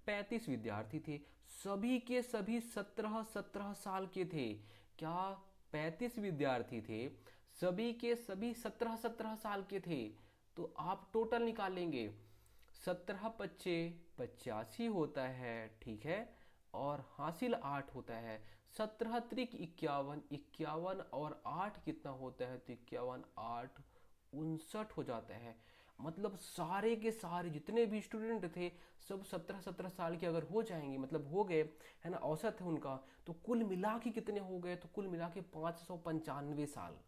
35 विद्यार्थी थे, सभी के सभी 17-17 साल के थे। क्या 35 विद्यार्थी थे, सभी के सभी 17-17 साल के थे। तो आप टोटल निकालेंगे, 17 पच्चे 85 होता है, ठीक है, और हासिल 8 होता है। 17 त्रिक 51, 51 और 8 कितना होता है, तो 51 8 59 हो जाता है। मतलब सारे के सारे जितने भी स्टूडेंट थे सब 17-17 साल के अगर हो जाएंगे, मतलब हो गए, है ना, औसत है उनका, तो कुल मिला के कितने हो गए, तो कुल मिला के 595 साल।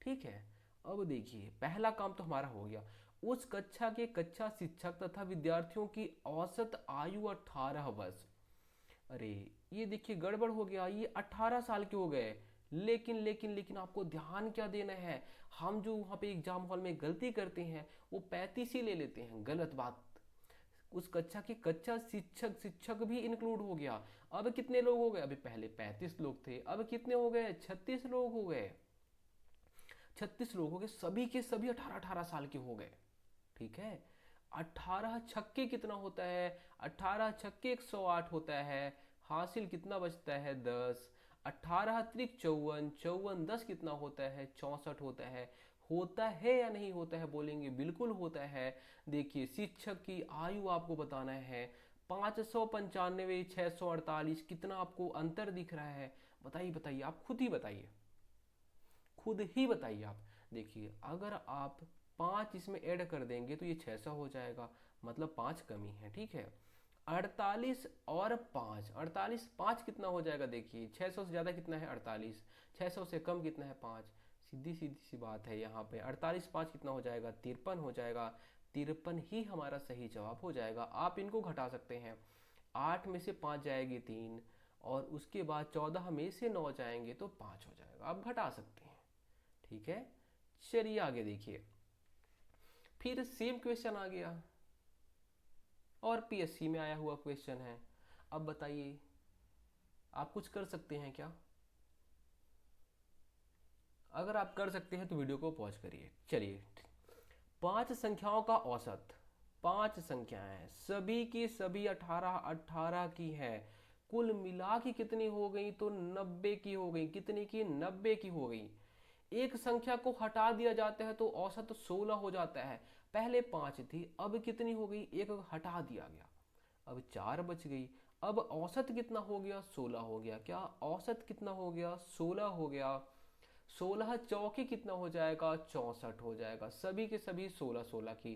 ठीक है। अब देखिए पहला काम तो हमारा हो गया, उस कक्षा के कक्षा शिक्षक तथा विद्यार्थियों की औसत आयु 18 वर्ष। अरे ये देखिए गड़बड़ हो गया, ये 18 साल के हो गए। लेकिन आपको ध्यान क्या देना है, हम जो वहाँ पे एग्जाम हॉल में गलती करते हैं वो 35 ही ले लेते हैं, गलत बात। उस कक्षा के कक्षा शिक्षक शिक्षक भी इंक्लूड हो गया। अब कितने लोग हो गए, अभी पहले 35 लोग थे, अब कितने हो गए, 36 लोग हो गए। 36 लोग हो गए, सभी के सभी 18-18 साल के हो गए। ठीक है। 18 छक्के कितना होता है, 18 छक्के 108 होता है, हासिल कितना बचता है 10। 18 त्रिक 54, 54 10 कितना होता है, 64 होता है। होता है या नहीं होता है, बोलेंगे बिल्कुल होता है। देखिए शिक्षक की आयु आपको बताना है, 595 648, कितना आपको अंतर दिख रहा है, बताइए बताइए, आप खुद ही बताइए, खुद ही बताइए आप। देखिए अगर आप 5 इसमें ऐड कर देंगे तो ये 600 हो जाएगा, मतलब 5 कमी है, ठीक है। 48 और 5, 48 5 कितना हो जाएगा, देखिए 600 से ज़्यादा कितना है 48, 600 से कम कितना है 5। सीधी सीधी सी बात है, यहाँ पे 48 5 कितना हो जाएगा, 53 हो जाएगा। 53 ही हमारा सही जवाब हो जाएगा। आप इनको घटा सकते हैं, 8 में से 5 जाएगी 3, और उसके बाद 14 में से 9 जाएंगे तो 5 हो जाएगा, आप घटा सकते हैं। ठीक है। चलिए आगे देखिए, फिर सेम क्वेश्चन आ गया और पीएससी में आया हुआ क्वेश्चन है। अब बताइए आप कुछ कर सकते हैं क्या, अगर आप कर सकते हैं तो वीडियो को पॉज करिए। चलिए, 5 संख्याओं का औसत, 5 संख्याएं सभी की सभी 18-18 की है, कुल मिला के कितनी हो गई, तो 90 की हो गई, कितनी की, 90 की हो गई। एक संख्या को हटा दिया जाता है तो औसत 16 हो जाता है। पहले 5 थी, अब कितनी हो गई, एक हटा दिया गया, अब 4 बच गई। अब औसत कितना हो गया, 16 हो गया। क्या औसत कितना हो गया, 16 हो गया। 16 चौके कितना हो जाएगा, 64 हो जाएगा। सभी के सभी 16 16 की,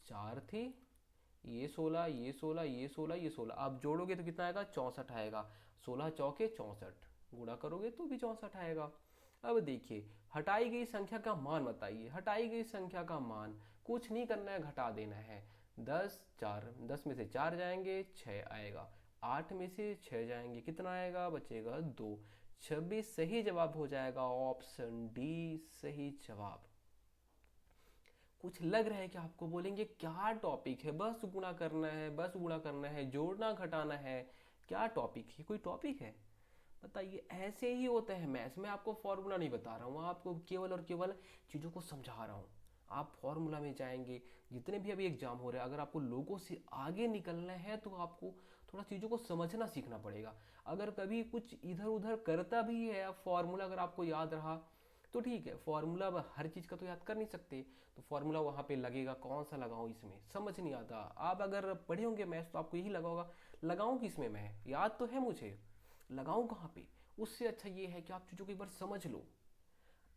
4 थी, ये 16 ये 16 ये 16 ये 16, आप जोड़ोगे तो कितना आएगा, 64 आएगा। 16 चौके 64, गुणा करोगे तो भी 64 आएगा। अब देखिए हटाई गई संख्या का मान बताइए, हटाई गई संख्या का मान, कुछ नहीं करना है, घटा देना है। 10 में से 4 जाएंगे 6 आएगा, 8 में से 6 जाएंगे कितना आएगा, बचेगा 2। 26 सही जवाब हो जाएगा, ऑप्शन डी सही जवाब। कुछ लग रहा है कि आपको, बोलेंगे क्या टॉपिक है, बस गुणा करना है, बस गुणा करना है, जोड़ना घटाना है, क्या टॉपिक है, कोई टॉपिक है, बताइए, ऐसे ही होता है मैथ्स में। आपको फॉर्मूला नहीं बता रहा हूँ, आपको केवल और केवल चीज़ों को समझा रहा हूँ। आप फॉर्मूला में जाएंगे, जितने भी अभी एग्जाम हो रहे हैं, अगर आपको लोगों से आगे निकलना है तो आपको थोड़ा चीज़ों को समझना सीखना पड़ेगा। अगर कभी कुछ इधर उधर करता भी है फॉर्मूला अगर आपको याद रहा तो ठीक है, फॉर्मूला हर चीज़ का तो याद कर नहीं सकते, तो फॉर्मूला वहाँ पे लगेगा, कौन सा लगाऊं इसमें समझ नहीं आता। आप अगर पढ़े होंगे मैथ्स तो आपको यही लगा होगा, लगाऊं किसमें, मैं याद तो है मुझे, लगाऊं कहाँ पे। उससे अच्छा ये है कि आप चीज़ों को एक बार समझ लो।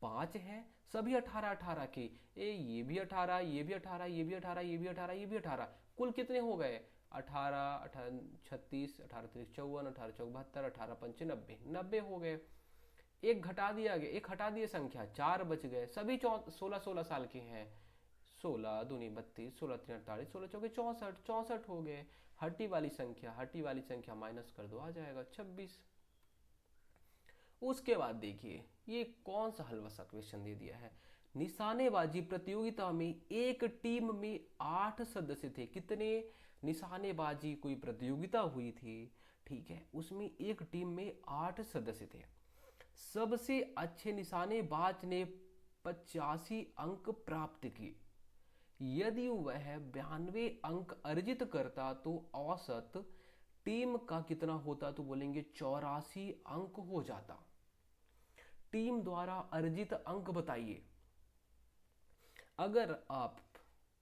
पांच हैं, सभी 18 18 के, ये भी 18, ये भी 18, ये भी 18, ये भी 18, ये भी 18, कुल कितने हो गए? 18 18 36, 18 3 54, 18 चौक 72, 18 पंचे 90, 90 हो गए। एक घटा दिया गया, एक हटा दिए संख्या, चार बच गए, सभी 16 16 साल के हैं। 16 दूनी 32, 16 तीन 48, 16 चौके 64, 64 हो गए। हटी वाली संख्या, हटी वाली संख्या माइनस कर दो, आ जाएगा 26। उसके बाद देखिए ये कौन सा हलवा सा क्वेश्चन दे दिया है। निशानेबाजी प्रतियोगिता में एक टीम में 8 सदस्य थे। कितने? निशानेबाजी कोई प्रतियोगिता हुई थी, ठीक है, उसमें एक टीम में 8 सदस्य थे। सबसे अच्छे निशानेबाज ने 85 अंक प्राप्त किए। यदि वह 92 अंक अर्जित करता तो औसत टीम का कितना होता? तो बोलेंगे 84 अंक हो जाता। टीम द्वारा अर्जित अंक बताइए। अगर आप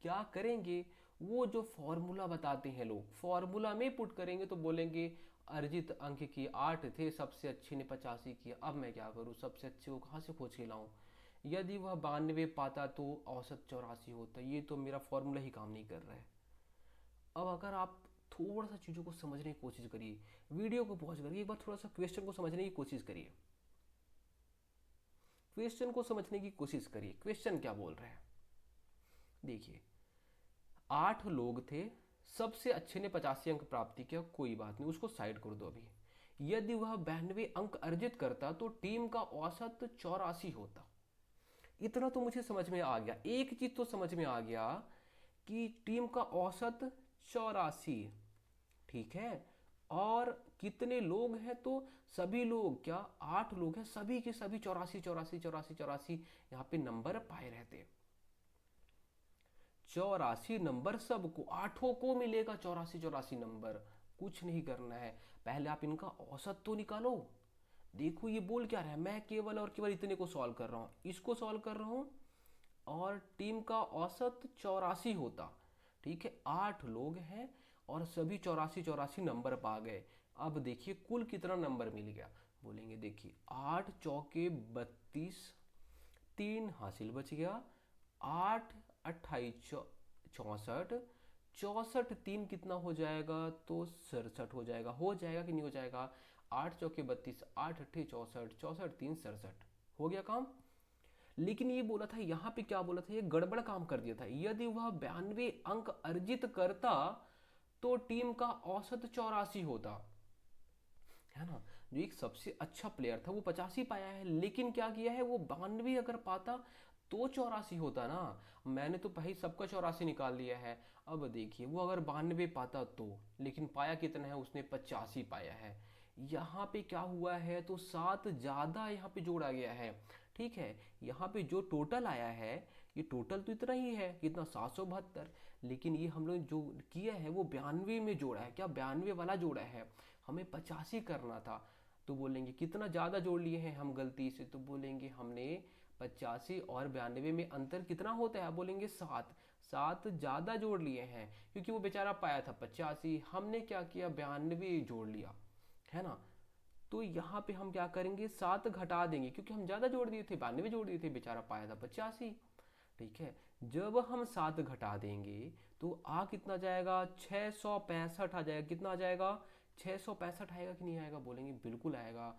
क्या करेंगे, वो जो फॉर्मूला बताते हैं लोग, फॉर्मूला में पुट करेंगे तो बोलेंगे अर्जित अंक की 8 थे, सबसे अच्छे ने 85 किया। अब मैं क्या करूं, सबसे अच्छे को कहाँ से खोज के लाऊं? यदि वह 92 पाता तो औसत 84 होता। ये तो मेरा फॉर्मूला ही काम नहीं कर रहा है। अब अगर आप थोड़ा सा चीज़ों को समझने की कोशिश करिए, वीडियो को पॉज करिए, एक बार थोड़ा सा क्वेश्चन को समझने की कोशिश करिए। क्वेश्चन को समझने की कोशिश करिए, क्वेश्चन क्या बोल रहे हैं। देखिए 8 लोग थे, सबसे अच्छे ने 85 अंक प्राप्ति किया, कोई बात नहीं, उसको साइड कर दो अभी। यदि वह 92 अंक अर्जित करता तो टीम का औसत 84 होता। इतना तो मुझे समझ में आ गया, एक चीज तो समझ में आ गया कि टीम का औसत 84, ठीक है। और कितने लोग हैं? तो सभी लोग, क्या 8 लोग हैं, सभी के सभी 84 84 84 84 यहाँ पे नंबर पाए रहते। 84 नंबर सबको, आठों को मिलेगा 84 84 नंबर। कुछ नहीं करना है, पहले आप इनका औसत तो निकालो। देखो ये बोल क्या रहा है, मैं केवल और केवल इतने को सॉल्व कर रहा हूँ, इसको सॉल्व कर रहा हूँ, और टीम का औसत 84 होता, ठीक है। 8 लोग हैं और सभी 84 84 नंबर पा गए। अब देखिए कुल कितना नंबर मिल गया, बोलेंगे देखिए 8 चौके 32, 3 हासिल बच गया, 8 28 64, 64 3 कितना हो जाएगा? तो 67 हो जाएगा। हो जाएगा कि नहीं हो जाएगा? 8 चौके 32, 8 अट्ठे 64, 64 3 67, हो गया काम। लेकिन ये बोला था, यहाँ पे क्या बोला था, ये गड़बड़ काम कर दिया था। यदि वह 92 अंक अर्जित करता तो टीम का औसत 84 होता, है ना। जो एक सबसे अच्छा प्लेयर था वो 85 पाया है, लेकिन क्या किया है, वो 92 अगर पाता तो 84 होता ना। मैंने तो भाई सबका 84 निकाल दिया है। अब देखिए वो अगर 92 पाता तो, लेकिन पाया कितना है उसने? 85 पाया है। यहाँ पे क्या हुआ है, तो 7 ज़्यादा यहाँ पे जोड़ा गया है, ठीक है। यहाँ पे जो टोटल आया है, ये टोटल तो इतना ही है, कितना? 772। लेकिन ये हम लोग जो किया है वो 92 में जोड़ा है, क्या 92 वाला जोड़ा है, हमें 85 करना था। तो बोलेंगे कितना ज़्यादा जोड़ लिए हैं हम गलती से, तो बोलेंगे हमने 85 और 92 में अंतर कितना होता है? बोलेंगे 7, 7 ज़्यादा जोड़ लिए हैं, क्योंकि वो बेचारा पाया था 85, हमने क्या किया, 92 जोड़ लिया, है ना। तो यहाँ पे हम क्या करेंगे, 7 घटा देंगे, क्योंकि हम ज़्यादा जोड़ दिए थे, 92 जोड़ दिए थे, बेचारा पाया था 85, ठीक है। जब हम 7 घटा देंगे तो आ कितना जाएगा? 665 आ जाएगा। कितना आ जाएगा? 665 आएगा कि नहीं आएगा? बोलेंगे बिल्कुल आएगा।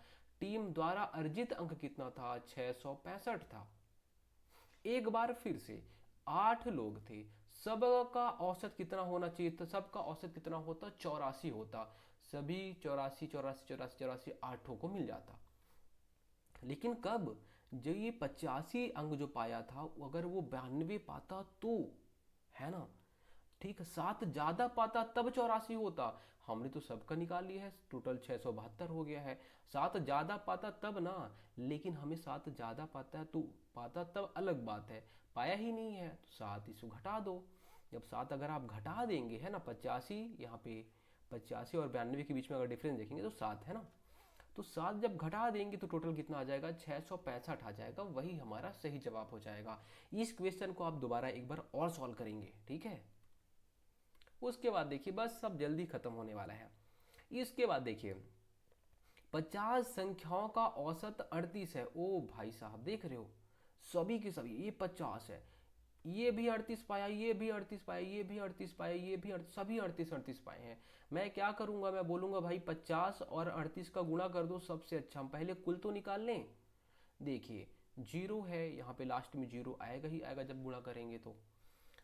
टीम द्वारा अर्जित अंक कितना था? 665 था। एक बार फिर से, 8 लोग थे, सबका औसत कितना होना चाहिए था? सबका औसत कितना होता? 84 होता। सभी 84 84 84 84 आठों को मिल जाता। लेकिन कब? जो ये 85 अंक जो पाया था, अगर वो 92 पाता तो, है ना, ठीक है। 7 ज्यादा पाता तब 84 होता। हमने तो सबका निकाल लिया है, टोटल 672 हो गया है। 7 ज़्यादा पाता तब ना, लेकिन हमें 7 ज़्यादा पाता है तो पाता तब अलग बात है, पाया ही नहीं है तो 7 इसको घटा दो। जब 7 अगर आप घटा देंगे है ना, 85 यहाँ पे 85 और 92 के बीच में अगर डिफरेंस देखेंगे तो 7 है ना, तो 7 जब घटा देंगे तो टोटल कितना आ जाएगा, 665 आ जाएगा, वही हमारा सही जवाब हो जाएगा। इस क्वेश्चन को आप दोबारा एक बार और सॉल्व करेंगे, ठीक है। उसके बाद देखिए, बस सब जल्दी खत्म होने वाला है। इसके बाद देखिए, 50 संख्याओं का औसत 38 है। ओ भाई साहब देख रहे हो, सभी के सभी ये 50 है, ये भी 38 पाया, ये भी 38 पाया, ये भी 38 पाया, ये भी 38, सभी 38 पाए हैं। मैं क्या करूंगा, मैं बोलूंगा भाई 50 और 38 का गुणा कर दो, सबसे अच्छा हम पहले कुल तो निकाल लें। देखिए जीरो है यहाँ पे, लास्ट में जीरो आएगा ही आएगा जब गुणा करेंगे तो।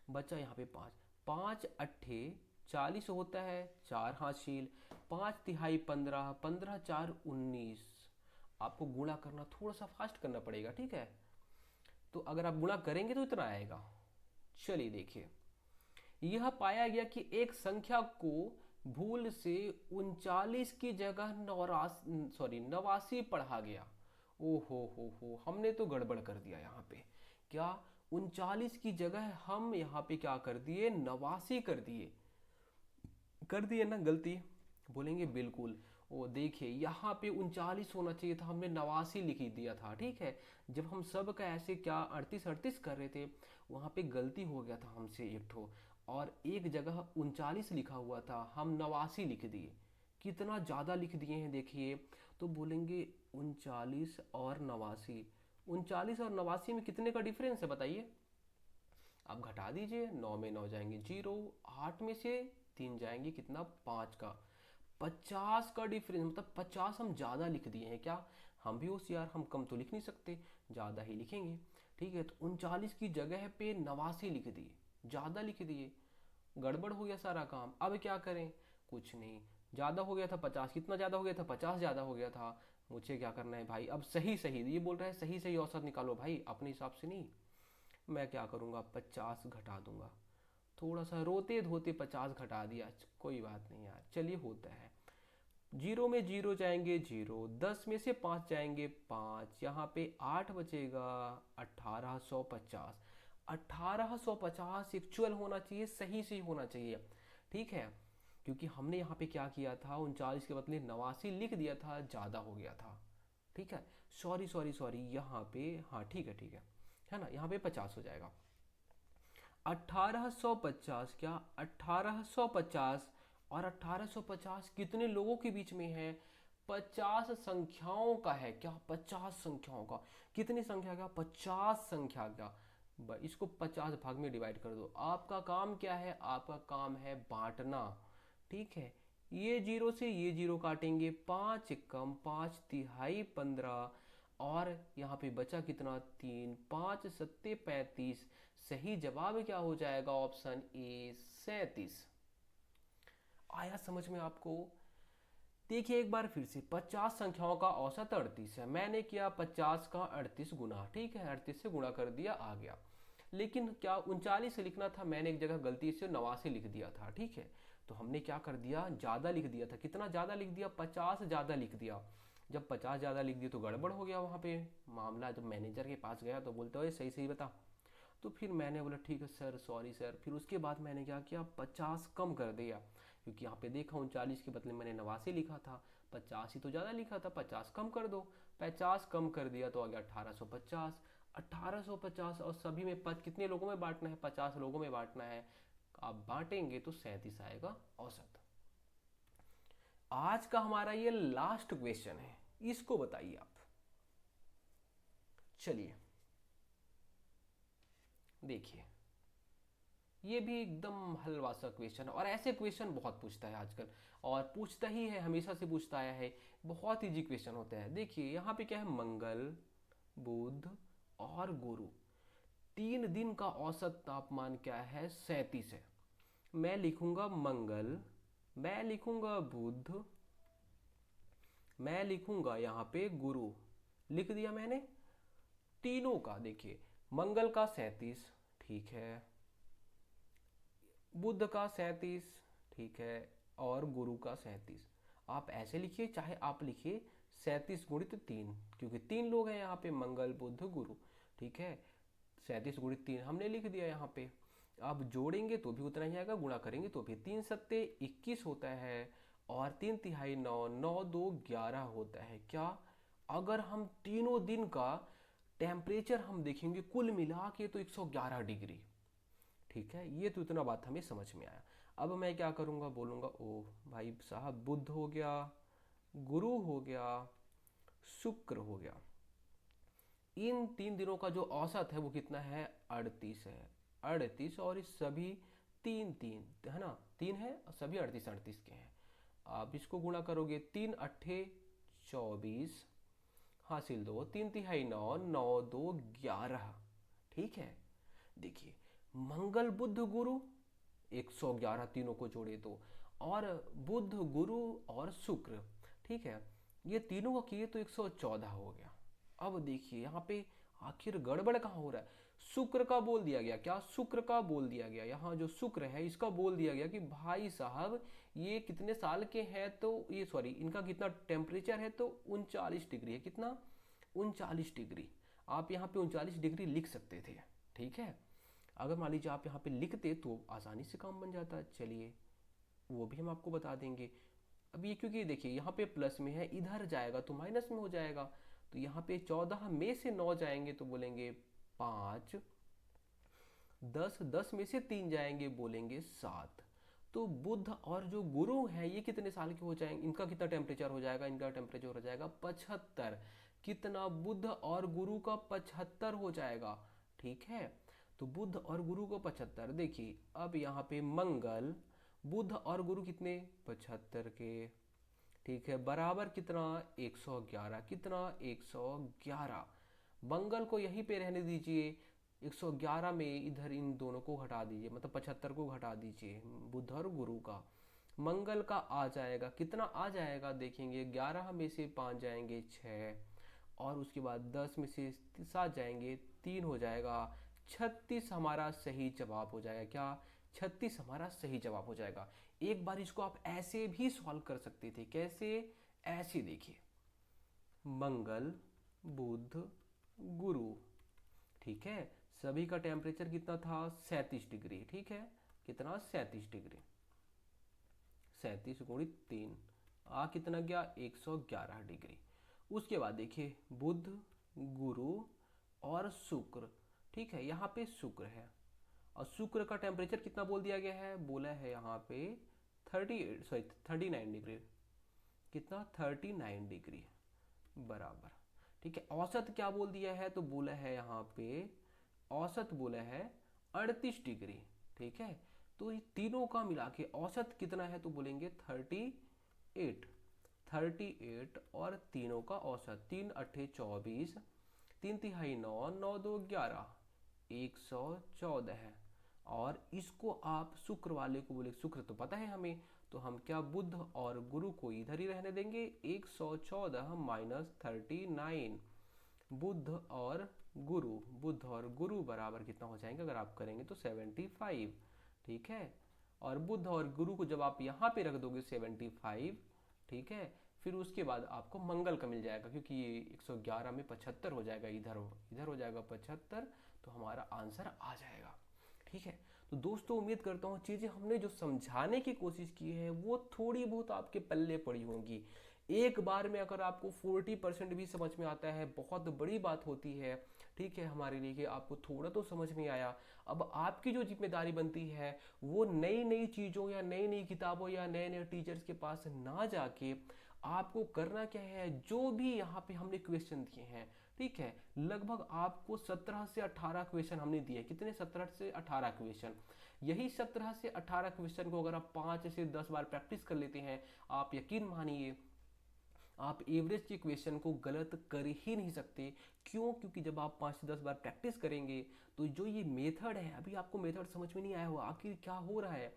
बचा यहाँ पे 5, 5 अट्ठे 40 होता है, 4 हासिल, 5 तिहाई 15, 15 4 19। आपको गुणा करना थोड़ा सा फास्ट करना पड़ेगा, ठीक है। तो अगर आप गुणा करेंगे तो इतना आएगा। चलिए देखिए, यह पाया गया कि एक संख्या को भूल से 39 की जगह 89 पढ़ा गया। ओ हो, हमने तो गड़बड़ कर दिया यहाँ पे। क्या 39 की जगह हम यहाँ पे क्या कर दिए, 89 कर दिए ना गलती, बोलेंगे बिल्कुल। ओ देखिए यहाँ पे 39 होना चाहिए था, हमने 89 लिख ही दिया था, ठीक है। जब हम सब का ऐसे क्या 38 कर रहे थे, वहाँ पे गलती हो गया था हमसे एक ठो, और एक जगह 39 लिखा हुआ था, हम 89 लिख दिए। कितना ज़्यादा लिख दिए हैं देखिए। तो बोलेंगे 39 और 89, 39 और 89 में कितने का डिफरेंस है बताइए। आप घटा दीजिए, 9 में 9 जाएंगे जीरो, 8 में से 3 जाएंगे कितना, 5 का, 50 का डिफरेंस, मतलब 50 हम ज़्यादा लिख दिए हैं। क्या हम भी होशियार, हम कम तो लिख नहीं सकते, ज़्यादा ही लिखेंगे, ठीक है। तो 39 की जगह पे 89 लिख दिए, ज़्यादा लिख दिए, गड़बड़ हो गया सारा काम। अब क्या करें, कुछ नहीं, ज़्यादा हो गया था 50, कितना ज़्यादा हो गया था, 50 ज़्यादा हो गया था। मुझे क्या करना है भाई, अब सही सही ये बोल रहा है, सही सही औसत निकालो भाई, अपने हिसाब से नहीं। मैं क्या करूँगा, 50 घटा दूंगा, थोड़ा सा रोते धोते 50 घटा दिया, कोई बात नहीं यार, चलिए होता है। जीरो में जीरो जाएंगे जीरो, 10 में से 5 जाएंगे 5, यहाँ पे 8 बचेगा, 1850। 1850 एक्चुअल होना चाहिए, सही सही होना चाहिए, ठीक है। क्योंकि हमने यहाँ पे क्या किया था, 39 के बदले 89 लिख दिया था, ज़्यादा हो गया था, ठीक है। सॉरी यहाँ पे, हाँ ठीक है ना, यहाँ पे 50 हो जाएगा। 1850, क्या 1850 और 1850 कितने लोगों के बीच में है, 50 संख्याओं का है। क्या 50 संख्याओं का, कितनी संख्या का, 50 संख्या का। इसको 50 भाग में डिवाइड कर दो। आपका काम क्या है, आपका काम है बांटना, ठीक है। ये जीरो से ये जीरो काटेंगे, 5 कम 5 तिहाई 15, और यहाँ पे बचा कितना, 3, 5 सत्ते 35। सही जवाब क्या हो जाएगा, ऑप्शन ए 37। आया समझ में आपको। देखिए एक बार फिर से, 50 संख्याओं का औसत 38 है, मैंने किया 50 का 38 गुना, ठीक है, 38 से गुणा कर दिया, आ गया। लेकिन क्या 39 से लिखना था, मैंने एक जगह गलती से 89 लिख दिया था, ठीक है। तो हमने क्या कर दिया, ज़्यादा लिख दिया था, कितना ज़्यादा लिख दिया, 50 ज़्यादा लिख दिया। जब 50 ज़्यादा लिख दिया तो गड़बड़ हो गया वहाँ पे मामला। जब मैनेजर के पास गया तो बोलते हुए सही सही बता। तो फिर मैंने बोला ठीक है सर, सॉरी सर। फिर उसके बाद मैंने क्या किया, 50 कम कर दिया, क्योंकि यहाँ पे देखा 39 के बदले मैंने 89 लिखा था, 50 ही तो ज़्यादा लिखा था, 50 कम कर दो। 50 कम कर दिया तो आ गया 1850। 1850 और सभी में कितने लोगों में बांटना है, 50 लोगों में बांटना है। आप बांटेंगे तो 37 आएगा औसत। आज का हमारा ये लास्ट क्वेश्चन है, इसको बताइए आप। चलिए देखिए, ये भी एकदम हलवा सा क्वेश्चन है, और ऐसे क्वेश्चन बहुत पूछता है आजकल, और पूछता ही है, हमेशा से पूछता आया है। बहुत इजी क्वेश्चन होता है। देखिए यहाँ पे क्या है, मंगल, बुध और गुरु, 3 दिन का औसत तापमान क्या है, 37 है। मैं लिखूंगा मंगल, मैं लिखूंगा बुध, मैं लिखूंगा यहाँ पे गुरु, लिख दिया मैंने तीनों का। देखिए मंगल का 37, ठीक है, बुध का 37, ठीक है, और गुरु का 37। आप ऐसे लिखिए, चाहे आप लिखिए 37 × 3, क्योंकि 3 लोग हैं यहाँ पे, मंगल बुध गुरु। ठीक है, 37 × 3 हमने लिख दिया यहाँ पे। अब जोड़ेंगे तो भी उतना ही आएगा, गुणा करेंगे तो भी। 3 × 7 = 21 होता है, और 3 तिहाई 9, 9×2 = 11 होता है। क्या, अगर हम तीनों दिन का टेम्परेचर हम देखेंगे कुल मिला के तो 111 डिग्री। ठीक है, ये तो इतना बात हमें समझ में आया। अब मैं क्या करूँगा, बोलूँगा ओ भाई साहब, बुध हो गया, गुरु हो गया, शुक्र हो गया, इन 3 दिनों का जो औसत है वो कितना है, 38 है। 38, और इस सभी 3 3 है ना, 3 है और सभी 38 38 के हैं। आप इसको गुणा करोगे, 3 × 8 = 24, हासिल 2, 3 तिहाई 9, 9×2 = 11। ठीक है, देखिए, मंगल बुध गुरु 111, तीनों को जोड़े तो, और बुध गुरु और शुक्र, ठीक है, ये तीनों को किए तो 114 हो गया। अब देखिए यहाँ पे आखिर गड़बड़ कहाँ हो रहा है। शुक्र का बोल दिया गया, क्या, शुक्र का बोल दिया गया, यहाँ जो शुक्र है इसका बोल दिया गया कि भाई साहब ये कितने साल के हैं, तो ये सॉरी इनका कितना टेम्परेचर है, तो 39 डिग्री है। कितना, 39 डिग्री। आप यहाँ पे 39 डिग्री लिख सकते थे। ठीक है, अगर मान लीजिए आप यहाँ पे लिखते तो आसानी से काम बन जाता। चलिए वो भी हम आपको बता देंगे। अब ये क्योंकि देखिए यहाँ पे प्लस में है, इधर जाएगा तो माइनस में हो जाएगा। तो यहाँ पे 14 में से 9 जाएंगे तो बोलेंगे 5, 10, 10 में से 3 जाएंगे बोलेंगे 7। तो बुध और जो गुरु है ये कितने साल के हो जाएंगे, इनका कितना टेम्परेचर हो जाएगा, इनका टेम्परेचर हो जाएगा 75। कितना, बुध और गुरु का 75 हो जाएगा। ठीक है, तो बुध और गुरु को 75। देखिए अब यहाँ पे मंगल, बुध और गुरु कितने, 75 के। ठीक है, बराबर कितना, 111। कितना, 111। मंगल को यहीं पे रहने दीजिए, 111 में इधर इन दोनों को घटा दीजिए, मतलब 75 को घटा दीजिए बुध और गुरु का। मंगल का आ जाएगा, कितना आ जाएगा देखेंगे, 11 में से 5 जाएंगे 6, और उसके बाद 10 में से 7 जाएंगे 3 हो जाएगा। 36 हमारा सही जवाब हो जाएगा। क्या, 36 हमारा सही जवाब हो जाएगा। एक बार इसको आप ऐसे भी सॉल्व कर सकते थे। कैसे, ऐसे देखिए, मंगल बुध गुरु, ठीक है, सभी का टेम्परेचर कितना था, 37 डिग्री। ठीक है, कितना, 37 डिग्री। 37 × 3 आ कितना गया, 111 डिग्री। उसके बाद देखिए बुध गुरु और शुक्र। ठीक है, यहाँ पे शुक्र है, और शुक्र का टेम्परेचर कितना बोल दिया गया है, बोला है यहाँ पे 39 डिग्री। कितना, 39 डिग्री बराबर। ठीक है, औसत क्या बोल दिया है, तो बोला है यहाँ पे औसत बोला है 38 डिग्री। ठीक है, तो ये तीनों का मिला के औसत कितना है, तो बोलेंगे 38। 38 और तीनों का औसत, 3 × 8 = 24, 3 तिहाई 9, 9×2 = 11, 114 है। और इसको आप शुक्र वाले को बोले, शुक्र तो पता है हमें, तो हम क्या, बुध और गुरु को इधर ही रहने देंगे, 114 - 39। बुध और गुरु, बुध और गुरु बराबर कितना हो जाएंगे, अगर आप करेंगे तो 75। ठीक है, और बुध और गुरु को जब आप यहाँ पे रख दोगे 75, ठीक है, फिर उसके बाद आपको मंगल का मिल जाएगा, क्योंकि ये 111 में 75 हो जाएगा, इधर हो जाएगा 75, तो हमारा आंसर आ जाएगा। ठीक है, तो दोस्तों उम्मीद करता हूँ चीज़ें हमने जो समझाने की कोशिश की है वो थोड़ी बहुत आपके पल्ले पड़ी होंगी। एक बार में अगर आपको 40% भी समझ में आता है, बहुत बड़ी बात होती है। ठीक है, हमारे लिए कि आपको थोड़ा तो समझ में आया। अब आपकी जो जिम्मेदारी बनती है वो नई नई चीज़ों या नई नई किताबों या नए नए टीचर्स के पास ना जाके आपको करना क्या है, जो भी यहाँ पे हमने क्वेश्चन दिए हैं, ठीक है, लगभग आपको 17 से 18 क्वेश्चन हमने दिए। कितने, 17 से 18 क्वेश्चन। यही 17 से 18 क्वेश्चन को अगर आप 5 से 10 बार प्रैक्टिस कर लेते हैं, आप यकीन मानिए आप एवरेज के क्वेश्चन को गलत कर ही नहीं सकते। क्यों, क्योंकि जब आप 5 से 10 बार प्रैक्टिस करेंगे तो जो ये मेथड है, अभी आपको मेथड समझ में नहीं आया होगा आखिर क्या हो रहा है।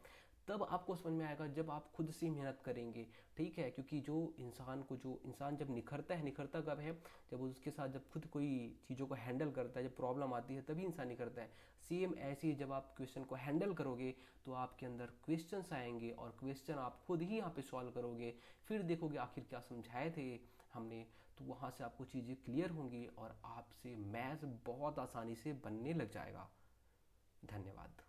तब आपको समझ में आएगा जब आप खुद से मेहनत करेंगे। ठीक है, क्योंकि जो इंसान जब निखरता कब है, जब उसके साथ जब खुद कोई चीज़ों को हैंडल करता है, जब प्रॉब्लम आती है तभी इंसान निखरता है। सेम ऐसे ही जब आप क्वेश्चन को हैंडल करोगे तो आपके अंदर क्वेश्चंस आएंगे और क्वेश्चन आप खुद ही यहाँ पे सॉल्व करोगे, फिर देखोगे आखिर क्या समझाए थे हमने, तो वहाँ से आपको चीज़ें क्लियर होंगी और आपसे मैथ्स बहुत आसानी से बनने लग जाएगा। धन्यवाद।